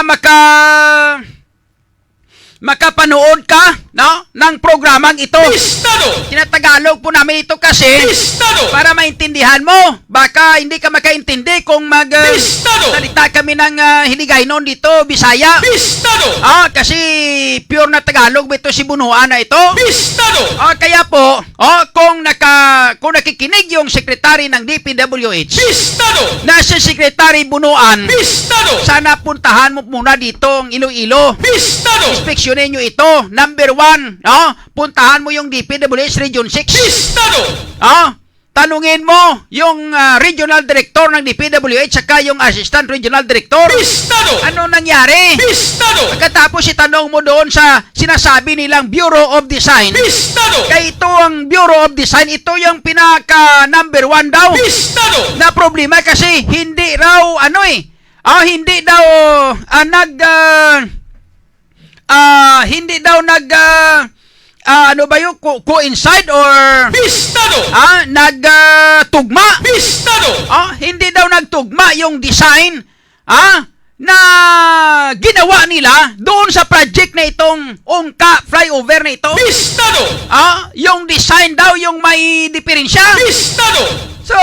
makapanood ka, no, ng programang ito. Bistado! Tinatagalog po namin ito kasi Bistado! para maintindihan mo. Baka hindi ka makaintindi kung Bistado! salita kami ng Hiligaynon dito, Bisaya. Bistado! Kasi pure na Tagalog ito si Bunuan na ito. Bistado! Kaya po, kung nakikinig yung sekretary ng DPWH, Bistado! na si Secretary Bunuan, Bistado! sana puntahan mo muna dito ang Iloilo. Bistado! Inspeksyonin nyo ito. Number 1, puntahan mo yung DPWH Region 6. Bistado! Tanungin mo yung Regional Director ng DPWH saka yung Assistant Regional Director. Bistado! Ano nangyari? Bistado! Pagkatapos itanong mo doon sa sinasabi nilang Bureau of Design. Bistado! Kaya ito ang Bureau of Design, ito yung pinaka number 1 daw Bistado! na problema kasi hindi raw hindi daw coincide or Bistado! nagtugma. Bistado! Hindi daw nagtugma yung design na ginawa nila doon sa project na itong Ongka flyover na ito. Bistado! Yung design daw yung may diferensya. Bistado! So,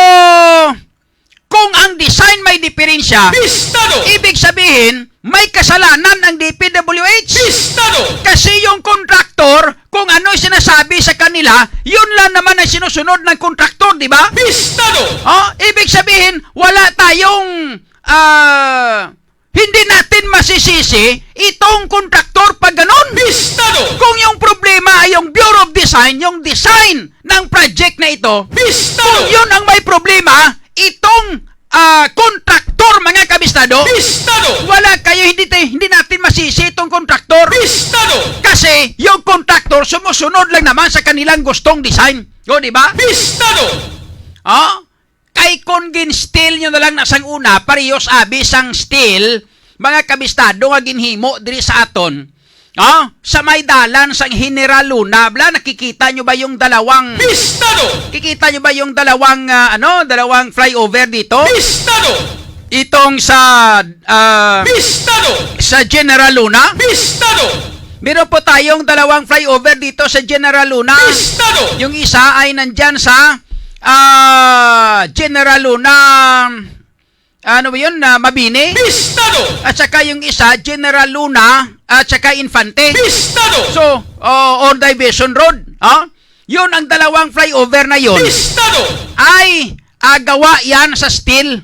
kung ang design may diferensya, Bistado! ibig sabihin, may kasalanan ang DPWH. Bistado! Kasi yung kontraktor, kung ano sinasabi sa kanila, yun lang naman ang sinusunod ng kontraktor, di ba? Bistado! Ibig sabihin, wala tayong, hindi natin masisisi itong kontraktor pag ganun. Bistado! Kung yung problema ay yung Bureau of Design, yung design ng project na ito, Bistado! yun ang may problema, itong kontraktor, mga kabistado, Bistado! wala kayo, hindi natin masisi itong kontraktor. Bistado! Kasi yung kontraktor sumusunod lang naman sa kanilang gustong design. Di ba? Bistado! Kay kung steel nyo na lang nasang una, parehos abis ang steel, mga kabistado nga ginhimo diri sa aton. Sa may dalan sang General Luna, nakikita nyo ba yung dalawang Bistado! Kikita nyo ba yung dalawang flyover dito? Bistado! Itong sa Bistado! sa General Luna? Bistado! Meron po tayong dalawang flyover dito sa General Luna. Bistado! Yung isa ay nandyan sa General Luna, Mabini. Bistado! At saka yung isa, General Luna, at saka Infante. Bistado! So, on Division Road. Yun ang dalawang flyover na yun. Bistado! Ay gawa yan sa steel.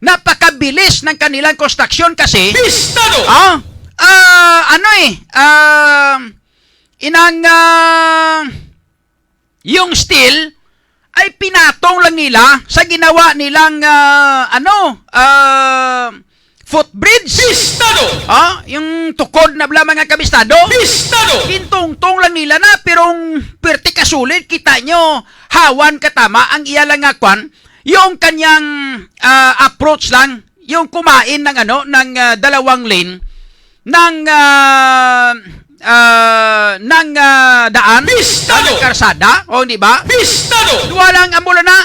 Napakabilis ng kanilang construction kasi. Bistado! Yung steel ay pinatong lang nila sa ginawa nilang footbridge. Bistado! Yung tukod na mga kabistado. Bistado! Kintungtong lang nila na pirong perti kasulit, kita nyo, hawan katama ang iyalang akwan, yung kanyang approach lang, yung kumain ng dalawang lane ng daan, Bistado! ng karsada, di ba? Bistado! Walang ambulan na.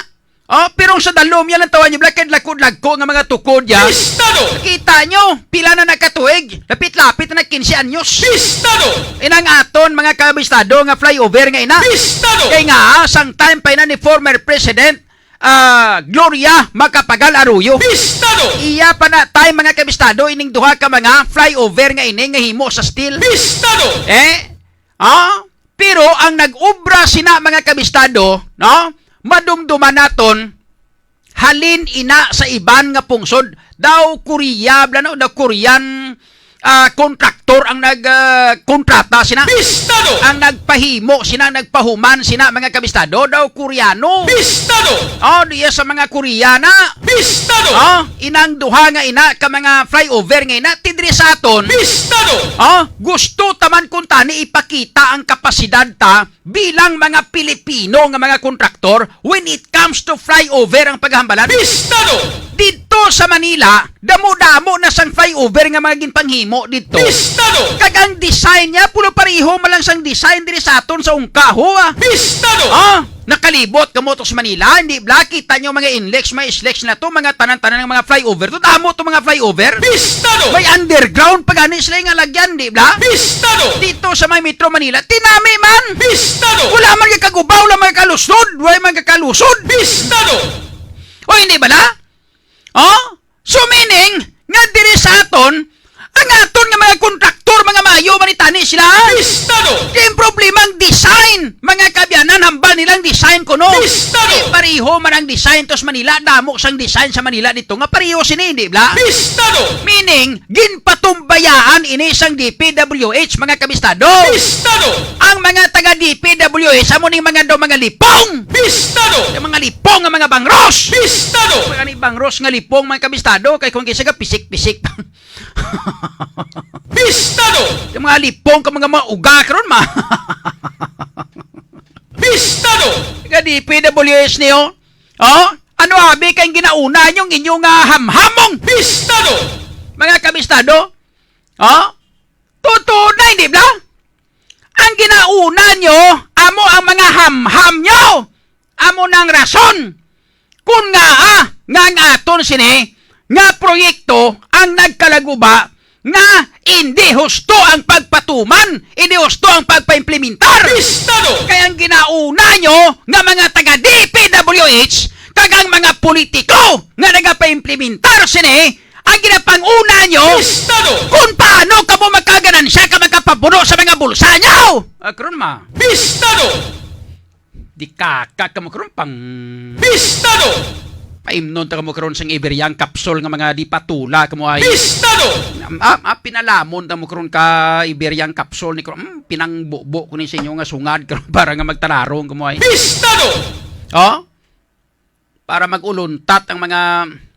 Pirong sa dalom yan ang tawa nyo, lakad lakod-lagko nga mga tukod yan. Bistado! Kita nyo, pila na nakatuig, lapit-lapit na 15 anyos. Bistado! Inang aton mga kabistado nga flyover nga ina. Bistado! Kay nga sang time pa ina ni former President Gloria Macapagal Arroyo. Bistado! Iya pa na time mga kabistado ining duha ka mga flyover nga ini nga himo sa steel. Bistado! Pero ang nag-ubra sina mga kabistado, madumduman naton halin ina sa iban nga pungsod daw Korea, daw Korean contractor kontraktor ang nagkontrata sina. Bistado! Ang nagpahimo sina, nagpahuman sina mga kabistado daw Koreano. Bistado! Diya sa mga Koreana. Bistado! Inang duha nga ina ka mga flyover nga ina tidri sa aton. Bistado! Gusto taman kun tani ipakita ang kapasidad ta bilang mga Pilipino nga mga kontraktor when it comes to flyover ang paghambalan. Bistado! Dito sa Manila, damo-damo na sang flyover nga mga ginpanghimo dito. Bistado! Kagang design niya, pulo pareho malang sang design diri sa aton sa ungkaho. Bistado! Nakalibot ka mo to sa Manila, hindi bla, kita nyo mga inlex, may islex na to, mga tanan-tanan ng mga flyover. To damo to mga flyover. Bistado! May underground pagani sila nga lagyan, di bla? Bistado! Dito sa may Metro Manila, tinami man! Bistado! Wala man kakagubaw, wala man kalusod, wala man kakalusod. Bistado! O hindi ba na? So meaning, nga diri sa aton, ang aton nga mga kontraktor, mga mayo, manitani sila. Bistado! Di ang problema ang design. Mga kabyanan, hambal nilang design ko, no? Bistado! Di pareho man ang design tos Manila, damo sang design sa Manila dito, nga pareho sini, di bla? Bistado! Meaning, ginpatumbayaan ini sang DPWH, mga kabistado. Bistado! Ang mga taga DPWH, amo ning mga daw mga lipong. Bistado! Yung mga lipong, ang mga bangros. Bistado! Mga ni bangros nga lipong, mga kabistado, kay kung kisa ka pisik-pisik. Bistado! Yung mga lipong ka mga uga karon ma. Bistado! Nga DPWH niyo. Ano abi kayong ginauna yung inyong hamhamong. Bistado! Mga kabistado. Totoo na, hindi ba? Ang ginauna nyo, amo ang mga hamham nyo. Amo ng rason. Kung nga nga aton sini, nga proyekto ang nagkalaguba nga hindi husto ang pagpatuman, hindi husto ang pagpaimplementar. Bistado! Kaya ang ginauna nyo nga mga taga DPWH kagang mga politiko nga nagapaimplementar sini, ang ginapanguna nyo Bistado! kung paano ka mo magkaganansya ka magkapapuno sa mga bulsa nyo. Karon ma, Bistado! di kaka ka mo karon pang Bistado! paimnon ta ka mo karon sang Iberiang kapsul nga mga di patula ka mo ay Bistado! pinalamon ta mo karon ka Iberiang kapsul ni karon pinangbubo ko ni sa inyo nga sungad karon para nga magtalarong ka mo ay Bistado! para maguluntat ang mga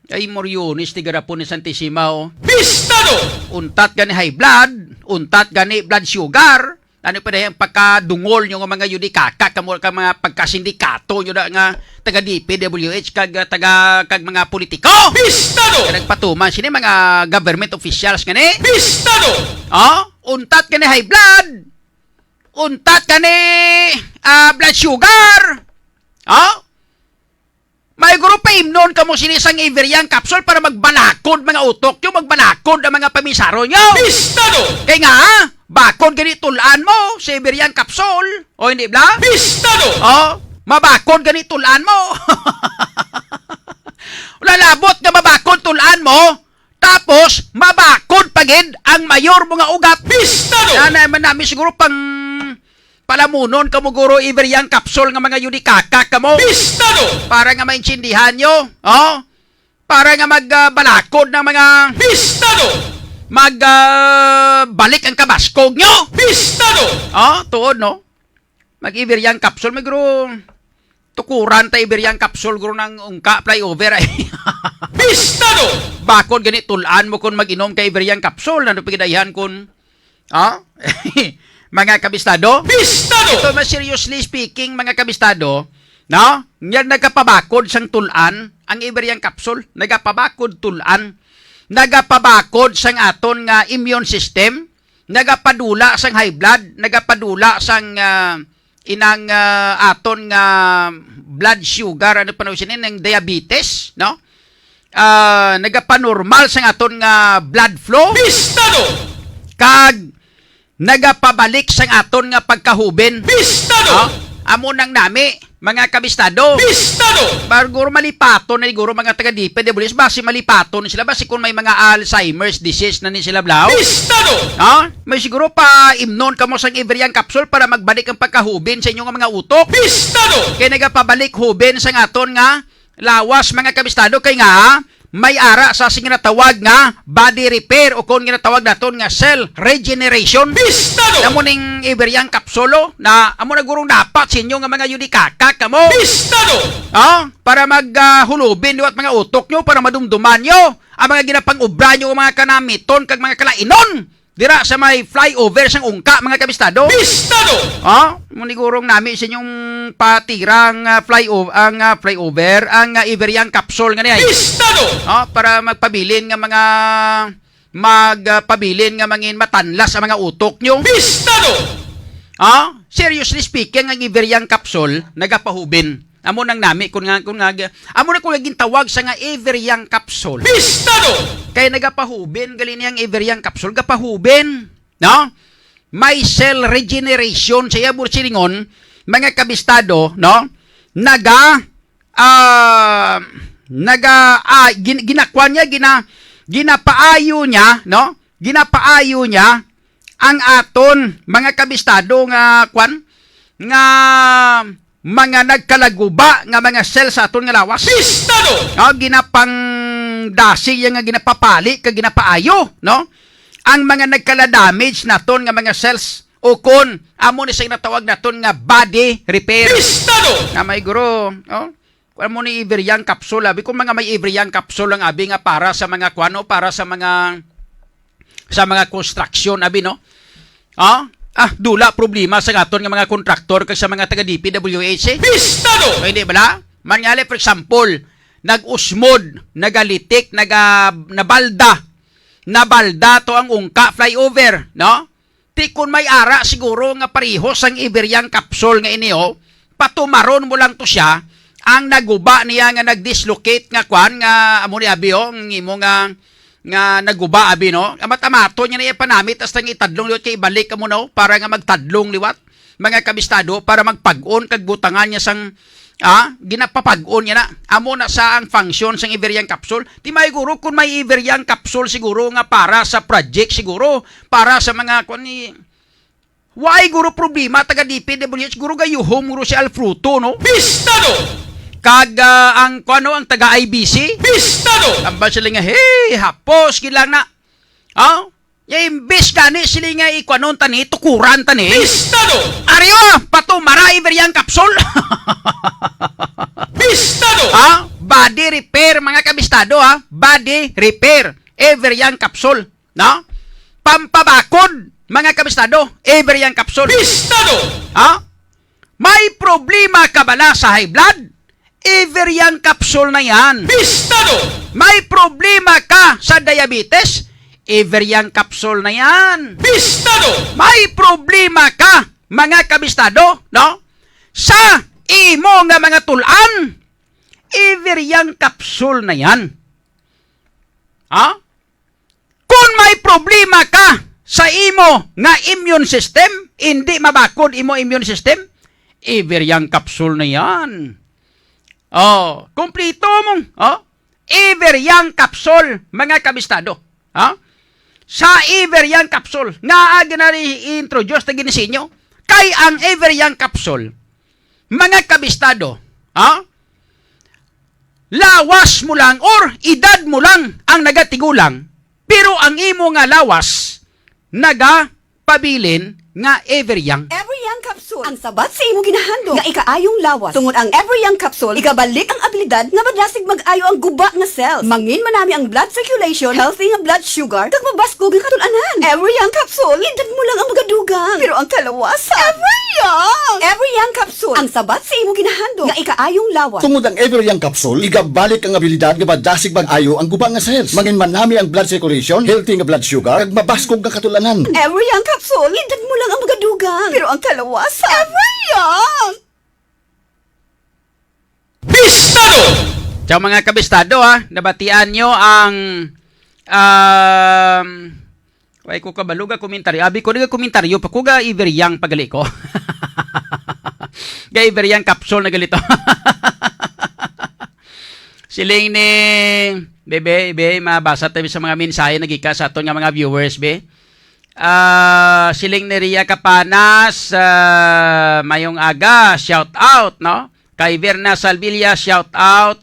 ay moryonis ti garapon ni Santissima Bistado! untat gani high blood, untat gani blood sugar, ano pa ang pagkadungol nyo nga mga yudikaka, ka mga pagkasindikato nyo nga taga DPWH, kag mga politiko. Bistado! Kaya nagpatuman sini mga government officials gani. Bistado! Untat gani high blood, untat gani blood sugar. May guro pa imnon ka mo sinisang Iberiang capsule para magbalakod mga utok nyo, magbalakod ang mga pamisaro nyo. Bistado! Kaya nga, bakod gani tulaan mo sa Iberiang capsule. O hindi bla? Bistado! Mabakod gani tulaan mo. Lalabot nga mabakod tulaan mo, tapos mabakod pagid ang mayor mga ugat. Bistado! Yan naman namin siguro pang palamunon ka mo guro Iberiang capsule nga mga yudikaka ka mo. Bistado! Para nga maintindihan nyo. Para nga magbalakod ng mga Bistado! magbalik ang kabaskog nyo. Bistado! Tuod no. Mag-Iberiang capsule may guro tukuran ta Iberiang capsule guro ng ungka flyover ay. Bistado! Bakod ganit tulaan mo kung mag-inom ka Iberiang capsule nando pagidayhan kun mga kabistado. Bistado! Ito mas seriously speaking mga kabistado, no? Yan nagapabakod sang tulan ang Iberiang capsule, nagapabakod tulan, nagapabakod sang aton nga immune system, nagapadula sang high blood, nagapadula sang inang aton nga blood sugar, ano pa siya ng diabetes, no? Nagapanormal sang aton nga blood flow. Bistado! Kag nagapabalik sang aton nga pagkahuben. Bistado! Amo nang nami, mga kabistado. Bistado! Siguro malipaton na siguro mga taga-DPWH, basi malipaton sila, basi kung may mga Alzheimer's disease na ni sila blaw. Bistado! May siguro pa imnon ka mo sang Iberiang capsule para magbalik ang pagkahuben sa inyong mga utok. Bistado! Kaya nagapabalik huben sang aton nga lawas mga kabistado, kay nga may ara sa sing ginatawag nga body repair o kung ginatawag naton nga cell regeneration. Bistado! Amo ning Iberian kapsulo na amo na gurong dapat sa inyo nga mga yudikaka kamo. Bistado! Para maghulubin at mga utok nyo, para madumduman nyo ang mga ginapang-ubra nyo, mga kanamiton, kag mga kalainon. Dira sa may flyover sang ungka, mga kabistado. Bistado! Munigurong nami sa inyong patirang flyover, ang Iberian capsule nga niya. Bistado! Para magpabilin nga magpabilin nga mangin matanlas ang mga utok nyo. Bistado! Seriously speaking, ang Iberian capsule nagapahubin. Amo nang nami amo na kung gintawag sa nga Iberian capsule. Bistado! Kay nagapahubin gali niyang Iberian capsule gapahubin, no? May cell regeneration sa iya bursilingon, mga kabistado, no? Ginapaayo niya, no? Ginapaayo niya ang aton mga kabistado nga mga nagkalaguba nga mga cell sa aton nga lawas. Bistado! Ginapang dasi nga ginapapali kag ginapaayo, no? Ang mga nagkala-damage naton nga mga cells o kon amo ni sa natawag naton nga body repair. Bistado! Nga may guro, kung mo ni Iberian capsule, abi kung mga may Iberian capsule ang abi nga para sa mga para sa mga construction abi, no? Dula problema sa aton nga mga kontraktor kag sa mga taga DPWH. Bistado! Hindi bala? Manyali, for example, nag-usmod, nagalitik, nabalda to ang ungka flyover, no? Ti kun may ara siguro nga parehos ang Iberian capsule nga inyo, patumaron mo lang to siya, ang naguba niya nga nag-dislocate nga amo ni abi ang imo nga naguba abi, no? Amat-amato niya na ipanamit hasta nga itadlong liwat kay ibalik mo, no? Para nga magtadlong liwat mga kabistado para magpag-on kag butangan niya sang ginapapag-on niya na amo na sa ang function sang Iberian capsule. Di may guro kung may Iberian capsule siguro nga para sa project siguro para sa mga why guro problema taga DPWH guro gayuhom guro si Alfruto, no? Bistado! Kag ang taga IBC. Bistado! Amba sila nga hapos gilang na. Imbes gani sila nga tani tukuran tani. Bistado! Ariyo patumara Iberian capsule. Bistado! Body repair mga kabistado, body repair Iberian capsule, no? Pampabakod mga kabistado Iberian capsule. Bistado! May problema ka bala sa high blood? Iberian capsule na yan. Bistado! May problema ka sa diabetes? Iberian capsule na yan. Bistado! May problema ka, mga kabistado, no? Sa imo nga mga tulan, Iberian capsule na yan. Kung may problema ka sa imo nga immune system, hindi mabakod imo immune system, Iberian capsule na yan. Kumplito mong, Iberian capsule, mga kabistado. Sa Iberian capsule, nga na i-introduce na ginisinyo, kay ang Iberian capsule, mga kabistado, lawas mo lang or edad mo lang ang nagatigulang, pero ang imo nga lawas, nagapabilin nga Iberian. Everyang capsule ang sabat sa imo ginahandog nga ikaayong lawas. Tungod ang Everyang capsule, ikabalik ang abilidad nga madlasig mag-ayo ang guba nga cells. Mangin manami ang blood circulation, healthy nga blood sugar, kag mabaskog nga katulanan. Everyang capsule, edad mo lang ang magadugang. Pero ang kalawasan, Everyang capsule ang sabat sa imo ginahandog nga ikaayong lawas. Tungod ang Everyang capsule, igabalik ang abilidad nga madlasig mag-ayo ang guba nga cells. Mangin manami ang blood circulation, healthy nga blood sugar, kag mabaskog nga katulanan. Everyang capsule, edad mo lang ang magadugang. Pero ang kalawasan, Everyang! Bistado! Ciao mga kabistado, nabatian nyo ang Wai ko kabaluga komentaryo. Abi ko nga komentaryo pa kuga Iberiang pagali ko. Ga Iberiang capsule na galito. Siling ni bebe mabasa tayo sa mga mensahe nagika sa aton nga mga viewers be. Siling ni Ria Capanas, mayong aga, shout out, no? Kay Verna Salvilla, shout out.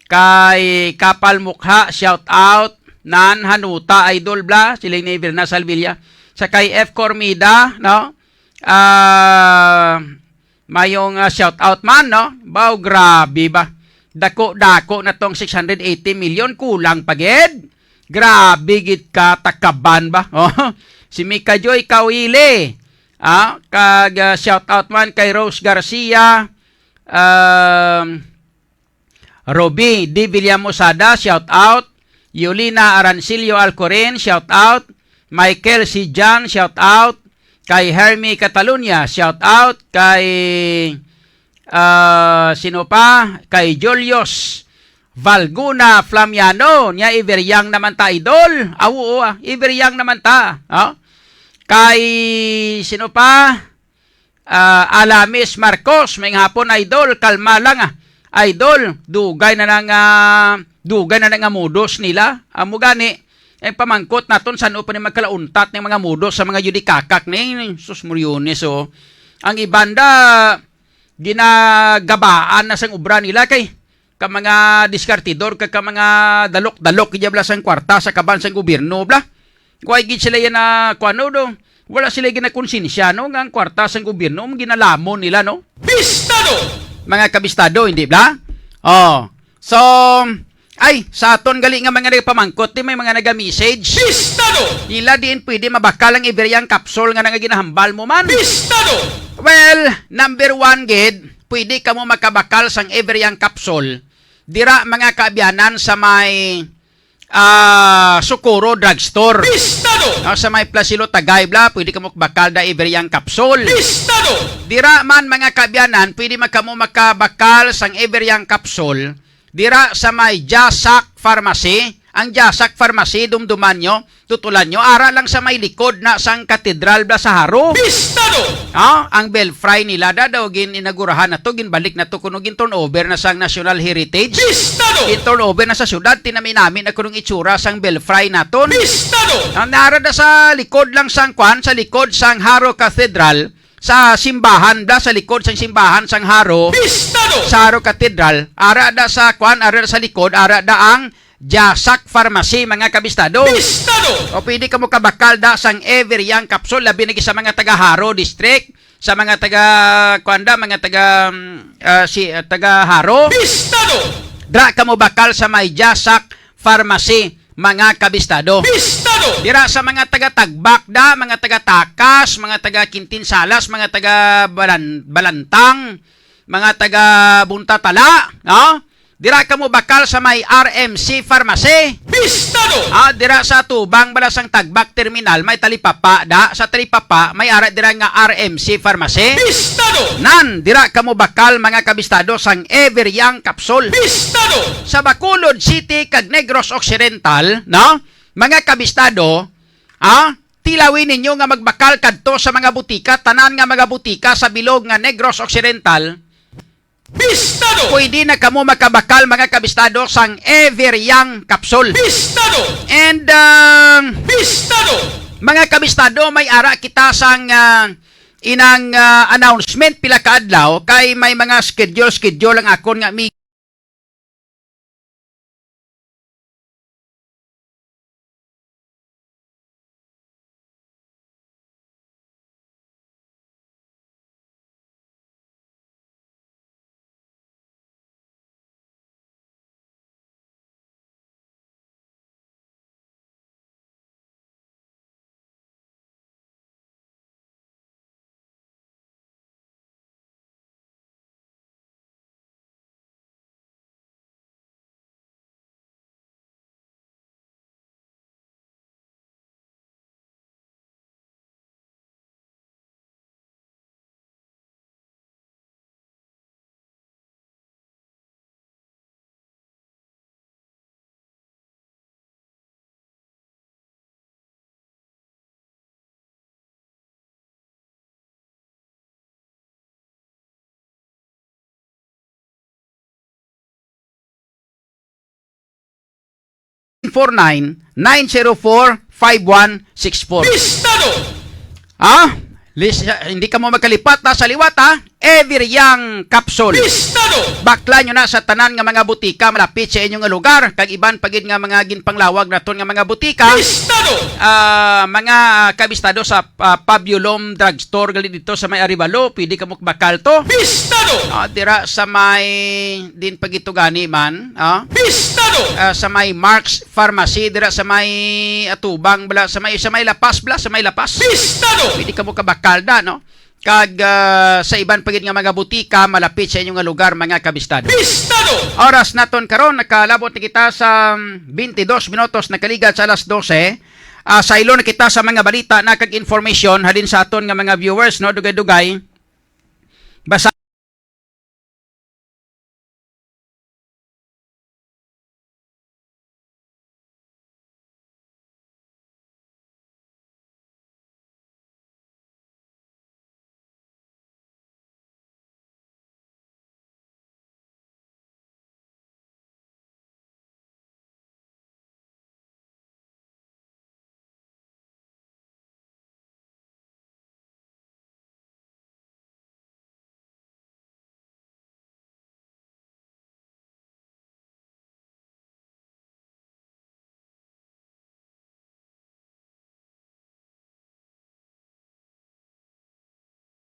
Kay Kapal Mukha, shout out. Nan Hanuta, idol bla, sila ni Verna Salvilla. Sa kay F. Cormida, no? Mayong shout out man, no? Baw, grabe ba? Dako na tong 680 million, kulang pagid. Grabe gid ka, takaban ba? Oh, si Mika Joy Kawile. Kag shout out man kay Rose Garcia. Roby Di Villamosada, shout out. Yulina Arancilio Alcoren, shout out. Michael C. Jan, shout out. Kay Hermie Catalunya, shout out. Kay sino pa? Kay Julius Valguna Flamiano, niya Iberyang naman ta, idol. Iberyang naman ta. Kay sino pa? Alamis Marcos, may hapon, idol. Kalma lang, idol. Dugay na nga mudos nila. Amo gani. Pamangkot naton saan pa ni magkalauntat ng mga mudos sa mga yudikakak ni sus Muriones. So, ang ibanda ginagabaan na sang ubra nila kay ka mga diskartidor ka mga dalok-dalok kaya bla sang kwarta sa kaban sang gobyerno bla. Kuay gid sila yan na kuano do. Wala sila ginakonsensya no nga ang kwarta sang gobyerno ginalamon nila no. Bistado! Mga kabistado, hindi ba? So, ay, sa aton gali nga mga nagpamangkot, may mga naga-message. Bistado! Nila diin pwede mabakal ang Iberyang capsule nga nga ginahambal mo man. Bistado! Well, number 1 gid, pwede ka mo makabakal sang Iberyang capsule. Dira mga kaabyanan sa may Socorro Drugstore. Bistado! Sa may Placilo Tagay bla, pwede ka mo bakal da Iberyang capsule. Bistado! Dira man mga kaabyanan, pwede mo makabakal sang Iberyang capsule. Dira sa may Jasak Pharmacy. Ang Jasak Pharmacy, dumduman nyo, tutulan nyo, ara lang sa may likod na sang katedral bla sa Haro. Bistado! Ang Belfry nila daw inagurahan na to, ginbalik na to, kuno turnover na sang National Heritage. Bistado! Turnover na sa syudad, tinamin-namin na kunong itsura sang Belfry naton. Bistado! Ang narada sa likod lang sang kwan, sa likod sang Haro Cathedral, sa simbahan da sa likod sang simbahan sang Haro. Bistado! Sa Haro Cathedral, ara da sa kwan, ara da sa likod, ara da ang Jasak Pharmacy, mga kabistado. Bistado! O pwede ka mo kabakal da sang Iberyang capsule, labi na sa mga taga Haro District, sa mga taga kwanda, mga taga Haro. Bistado! Dra ka mo bakal sa may Jasak Pharmacy, mga kabistado. Bistado! Dira sa mga taga Tagbak da, mga taga Takas, mga taga Quintinsalas, mga taga Balantang, mga taga Buntatala, no? Dira ka mo bakal sa may RMC Pharmacy. Bistado! Dira sa Tubang balasang Tagbak Terminal, may Talipapa da, sa Talipapa may ara dira nga RMC Pharmacy. Bistado! Nan, dira ka mo bakal mga kabistado sang Iberyang capsule. Bistado! Sa Bacolod City kag Negros Occidental, no? Mga kabistado, tilawin ninyo nga magbakal kadto sa mga butika, tanan nga mga butika sa bilog nga Negros Occidental. Bistado! Pwede na kamo makabakal mga kabistado sang Iberyang capsule. Bistado! And Bistado! mga kabistado, may ara kita sang inang announcement pila ka adlaw kay may mga schedule ang akon nga mi (49-904-5164). Bistado! Hindi ka mo magkalipat sa liwat Everyang Capsule. Bistado! Bakla nyo na sa tanan nga mga butika malapit sa inyong nga lugar. Kag iban pagid nga mga ginpanglawag naton nga mga butika. Bistado! Mga kabistado sa Pabulom Drugstore gali dito sa may Arivalo, pwede ka bakal to. Bistado! Dira sa may din pagito gani man, Bistado! sa may Marks Pharmacy dira sa may Atubang bala sa may Lapas bala sa may Lapas. Bistado! Pwede ka bakal da no. Kag sa iban pagid nga mga butika malapit sa inyong nga lugar mga kabistado. Bistado! Oras naton karon nakalabot na kita sa 22 minutos nakaligat sa alas 12. Sa ilo na kita sa mga balita na kag information halin sa aton nga mga viewers no dugay-dugay. Basa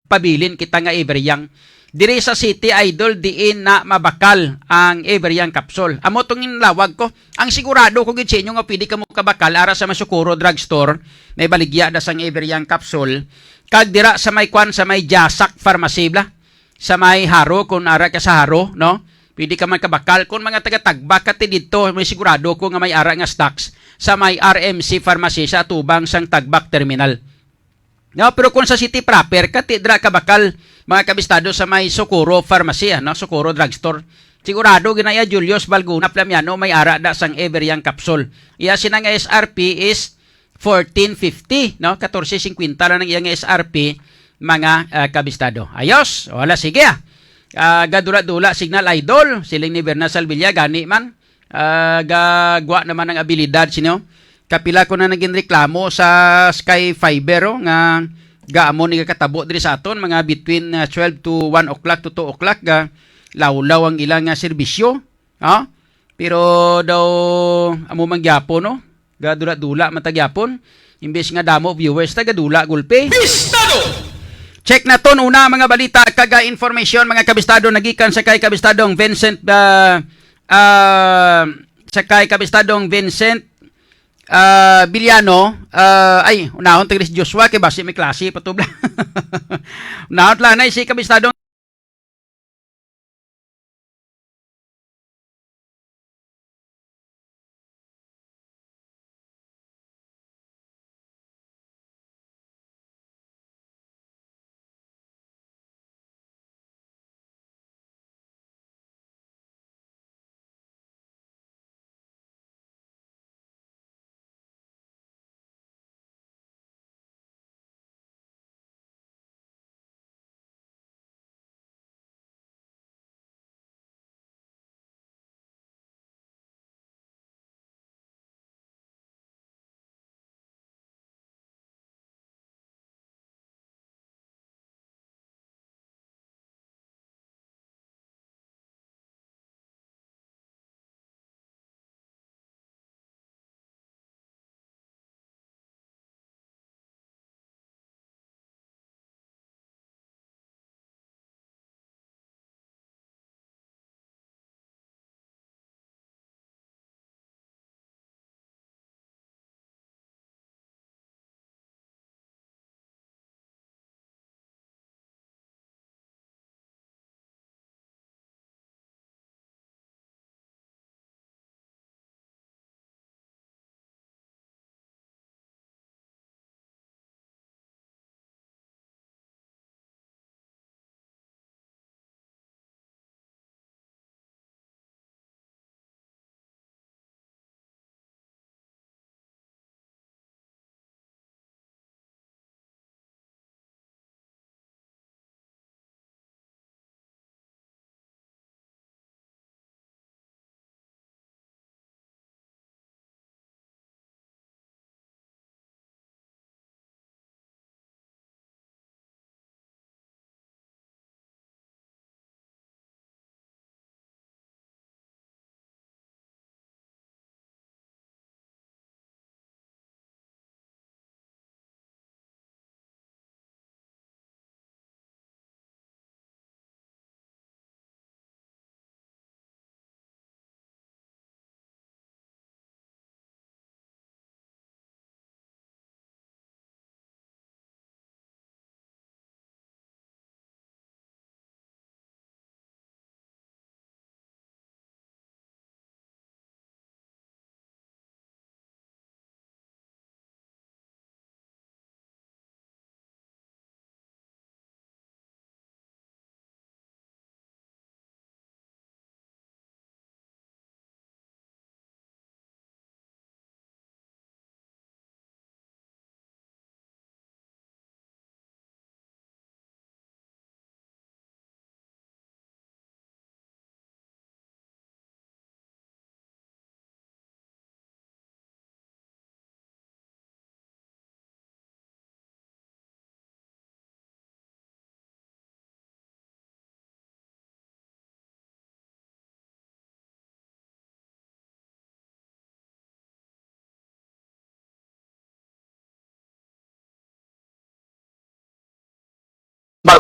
pabilin kita nga Everyang. Diri sa City Idol diin na mabakal ang Everyang Capsule. Amo tong inlawag ko. Ang sigurado ko gid sa inyo nga pwede ka mo kabakal ara sa Masukuro Drugstore, may baligya da sang Everyang Capsule. Kag dira sa may kwan sa may Jasak Pharmacy bla. Sa may Haro kung ara ka sa Haro, no? Pwede ka man kabakal kung mga taga-Tagbak kati dito, may sigurado ko nga may ara nga stocks sa may RMC Pharmacy sa Tubang sang Tagbak Terminal. No, pero kung sa city proper, katidra ka bakal mga kabistado sa may Socorro Pharmacy, no? Socorro Drugstore. Sigurado ginaya Julius Balguna Plamiano may ara da sang Everyang Capsule. Iya sinang SRP is 14.50, no? 14.50 lang ang iyang SRP mga kabistado. Ayos, wala sige. Gadula-dula Signal Idol, siling ni Berna Salvilla gani man. Gagwa naman ng abilidad sino. Kapila ko na naging reklamo sa Sky Fiber nga gaamo ni katabo diri sa aton mga between 12 to 1 o'clock to 2 o'clock ga lawlaw ang ilang serbisyo, pero daw amo man gyapon no gadula-dula man tagyapon imbes nga damo viewers tagadula gulpe. Bistado! Check na to una mga balita kaga information mga kabistado nagikan sa kay kabistadong Vincent sa kay kabistadong Vincent Biliano, unahon taglis Joshua kay basi may klase patubla. Unahon lang na si kabistadong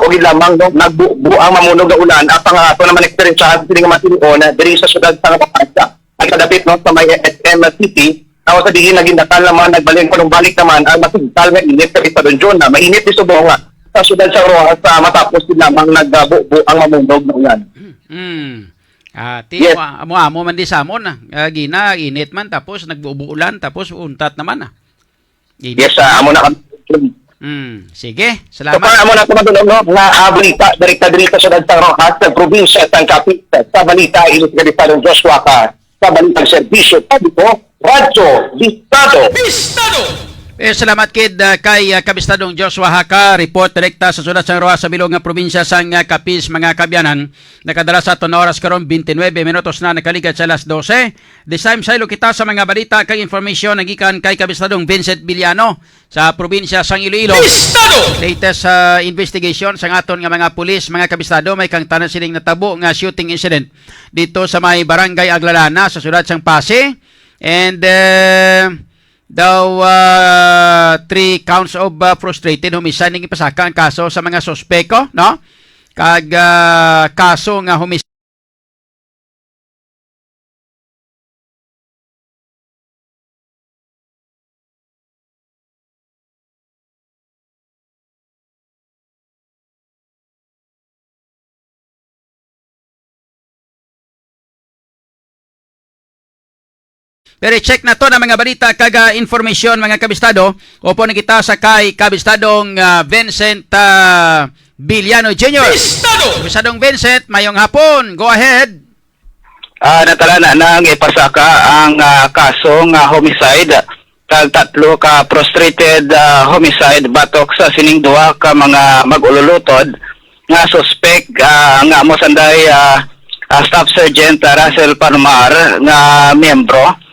ugid lamang no nagbuang mamunog nga ulan at ang ato naman experience sini nga matinuon diri sa syudad sa Kapasa. Ang kadapit no sa may SM City, tawo sa diin naging dakal naman nagbalik ko balik naman ang masigtal nga init sa Donjon na mainit di subo nga sa syudad sa Rojas matapos din lamang nagbuang mamunog nga ulan. Yes. Amo man di samon gina init man tapos nagbuulan tapos untat naman Init. Yes, amo na Sige, So salamat. para mo na tumatulong no, nga balita, direkta sa syudad sa Rojas, sa probinsya ng Cavite, sa balita ilis ka Estado Joshua ka, sa balitang serbisyo publiko, Radyo Bistado. Bistado! Salamat kid kay Kabistadong Joshua Haka, report direkta sa syudad sa Rojas sa bilog nga probinsya sang Capiz, mga kabyanan. Nakadala sa aton oras karon 29 minutos na nakaligat sa alas 12. This time saylo kita sa mga balita kay information nagikan kay Kabistadong Vincent Villano sa probinsya sang Iloilo. Bistado! Latest investigation sa aton nga mga pulis, mga kabistado, may kang tanan sining natabo nga shooting incident dito sa may barangay Aglalana sa syudad sang Pasig. And daw 3 counts of frustrated homicide ning ipasaka ang kaso sa mga sospeko, no? Kag kaso nga homicide Pero check na to na mga balita kaga informasyon mga kabistado. Opo na kita sa kay Kabistadong Vincent Villano Jr. Bistado! Kabistadong Vincent, mayong hapon. Go ahead. Natala na nang ipasaka ang kasong homicide kag 3 ka frustrated homicide batok sa sining duha ka mga mag-ululutod nga suspect nga mo sanday Staff Sergeant Russell Palomar nga miyembro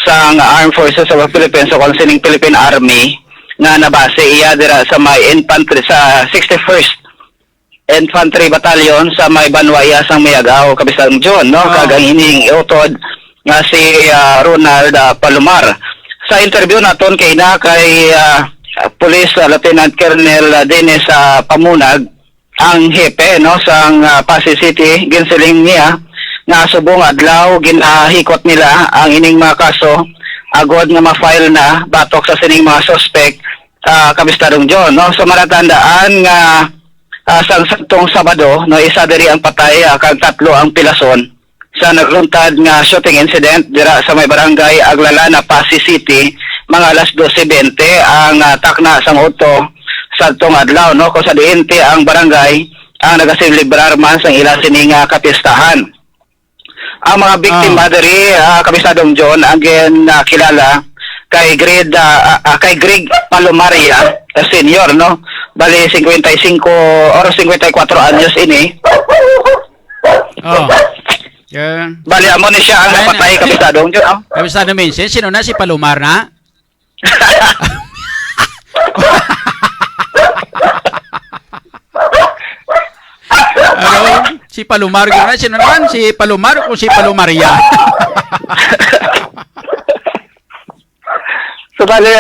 sa Armed Forces of the Philippines o sining Philippine Army nga nabase iya dira sa may infantry sa 61st Infantry Battalion sa may Banwaya sang Miagao, Kabistadong John, no? Kagang ining iutod nga si Ronald Palomar. Sa interview naton kay Police Lieutenant Colonel Dennis Pamunag, ang hepe no sang Pasig City, ginsiling niya nga subong adlaw ginahikot nila ang ining mga kaso agod nga ma-file na batok sa sining mga suspect Kabistadong John, no? So maratandaan nga sa satong Sabado no isa diri ang patay kag 3 ang pilason sa nagluntad nga shooting incident dira sa may barangay Aglalana, Pasig City mga alas 12:20 ang takna sang auto sa tong adlaw, no? Kung sa diente ang barangay ang nagasilibrar man sang ila sining kapistahan. Ang mga biktima diri Kabistadong John again kilala kay Greg Palomaria senior, no? Bali 55 or 54 anyos ini. Bali amo ni siya ang napatay Kabistadong John, no? Kabistadong Vincent, sino na si Palomar na? Si Palomar gano'n. Sino naman? Si Palomar o si Palomaria? So bali,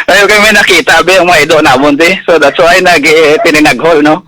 ayaw kami nakita ba yung mga ido namon di. So that's why tininaghol, no?